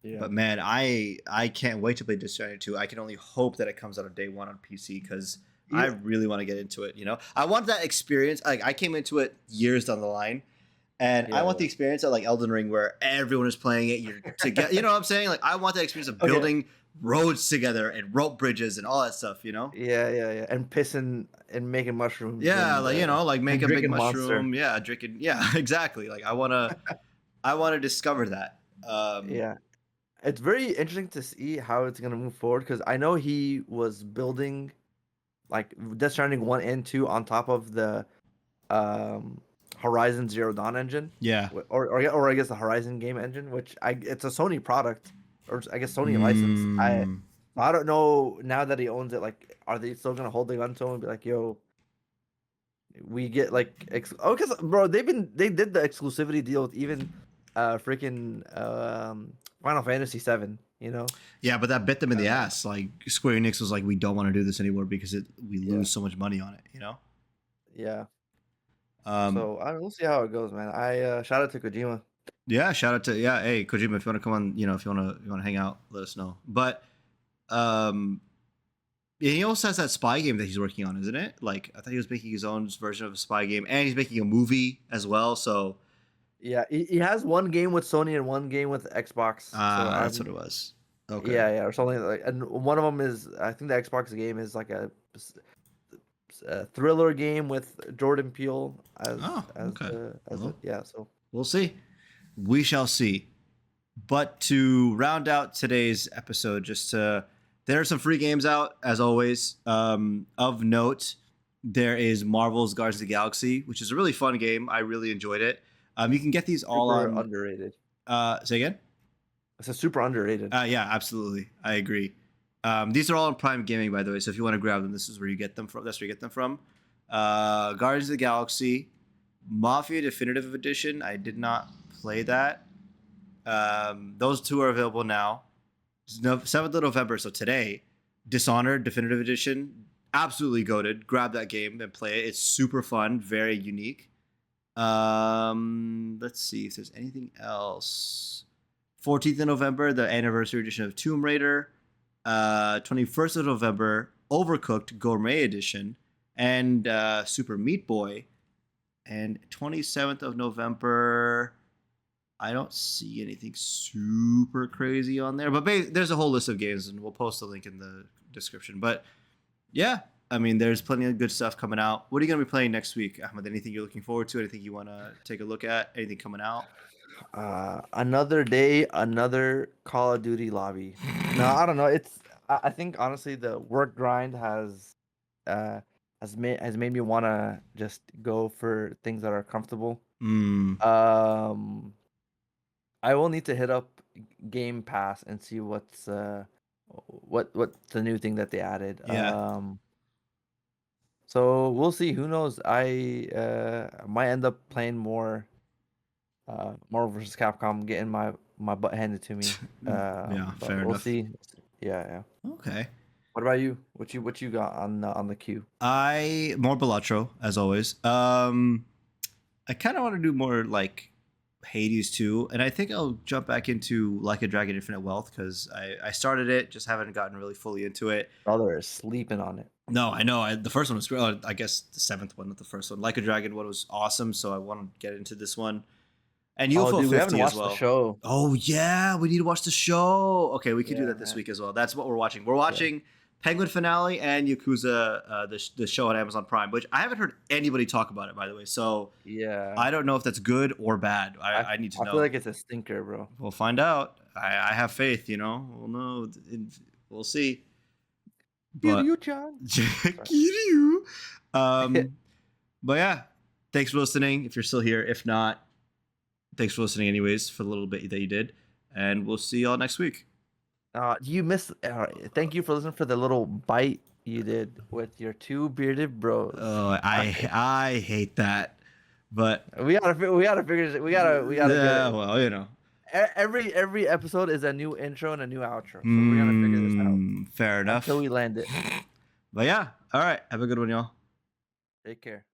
Yeah. But man, I can't wait to play Death Stranding 2. I can only hope that it comes out on day one on PC because I really want to get into it. I want that experience. Like I came into it years down the line, and I want the experience of like Elden Ring where everyone is playing it. You're together. You know what I'm saying? Like I want that experience of building roads together and rope bridges and all that stuff. Yeah. And pissing and making mushrooms. Yeah, and, like make a big drinking Monster. mushroom. Yeah, drinking. Yeah, exactly. Like I wanna discover that. Yeah. It's very interesting to see how it's gonna move forward because I know he was building like Death Stranding 1 and 2 on top of the um Horizon Zero Dawn engine. Yeah. Or I guess the Horizon game engine, which it's a Sony product, or I guess Sony license. I don't know now that he owns it. Like, are they still gonna hold the gun to him and be like, "Yo, we get like because bro, they did the exclusivity deal with even freaking Final Fantasy 7. Yeah, but that bit them in the ass. Like Square Enix was like, we don't want to do this anymore because we lose so much money on it. Yeah. So we'll see how it goes, man. I shout out to Kojima. Yeah, shout out to hey Kojima, if you want to come on, if you want to hang out, let us know. But he also has that spy game that he's working on, isn't it? Like I thought he was making his own version of a spy game, and he's making a movie as well. So yeah, he has one game with Sony and one game with Xbox. That's what it was. Okay. Yeah, or something like. And one of them is, I think the Xbox game is like a thriller game with Jordan Peele as yeah. So we'll see. We shall see. But to round out today's episode, there are some free games out as always. Of note, there is Marvel's Guardians of the Galaxy, which is a really fun game. I really enjoyed it. You can get these all on underrated. Say again. It's a super underrated. Yeah, absolutely. I agree. These are all on Prime Gaming, by the way. So if you want to grab them, this is where you get them from. That's where you get them from. Guardians of the Galaxy, Mafia Definitive Edition. I did not play that. Those two are available now. 7th of November, so today. Dishonored Definitive Edition. Absolutely goated. Grab that game and play it. It's super fun. Very unique. Let's see if there's anything else. 14th of November, the anniversary edition of Tomb Raider. 21st of November, Overcooked Gourmet Edition and Super Meat Boy. And 27th of November, I don't see anything super crazy on there, but there's a whole list of games, and we'll post a link in the description. But yeah, I mean, there's plenty of good stuff coming out. What are you going to be playing next week, Ahmed? Anything you're looking forward to? Anything you want to take a look at? Anything coming out? Another day, another Call of Duty lobby. No, I don't know. I think honestly the work grind has made me want to just go for things that are comfortable. I will need to hit up Game Pass and see what's what the new thing that they added. Yeah. So we'll see. Who knows? I might end up playing more Marvel vs. Capcom, getting my butt handed to me. Yeah, fair enough. We'll see. Yeah. Okay. What about you? What you got on the queue? More Balatro as always. I kind of want to do more like Hades 2, and I think I'll jump back into Like a Dragon Infinite Wealth because I started it, just haven't gotten really fully into it. Brother is sleeping on it. No, I know. The first one was great. I guess the 7th one, not the first one. Like a Dragon one was awesome, so I want to get into this one. And UFO 50 we haven't watched as well. The show. Oh yeah, we need to watch the show. Okay, we can do that this week as well. That's what we're watching. We're watching Penguin Finale and Yakuza, the show on Amazon Prime, which I haven't heard anybody talk about it, by the way. So yeah, I don't know if that's good or bad. I need to know. I feel like it's a stinker, bro. We'll find out. I have faith. We'll know. We'll see. Kiryu, John. Kiryu. But yeah, thanks for listening. If you're still here, if not, thanks for listening anyways for the little bit that you did, and we'll see y'all next week. You missed. Thank you for listening for the little bite you did with your two bearded bros. Oh, I hate that, but we gotta figure this. We gotta. Yeah, well, Every episode is a new intro and a new outro, so we're gonna figure this out. Fair enough. Until we land it. But yeah, all right. Have a good one, y'all. Take care.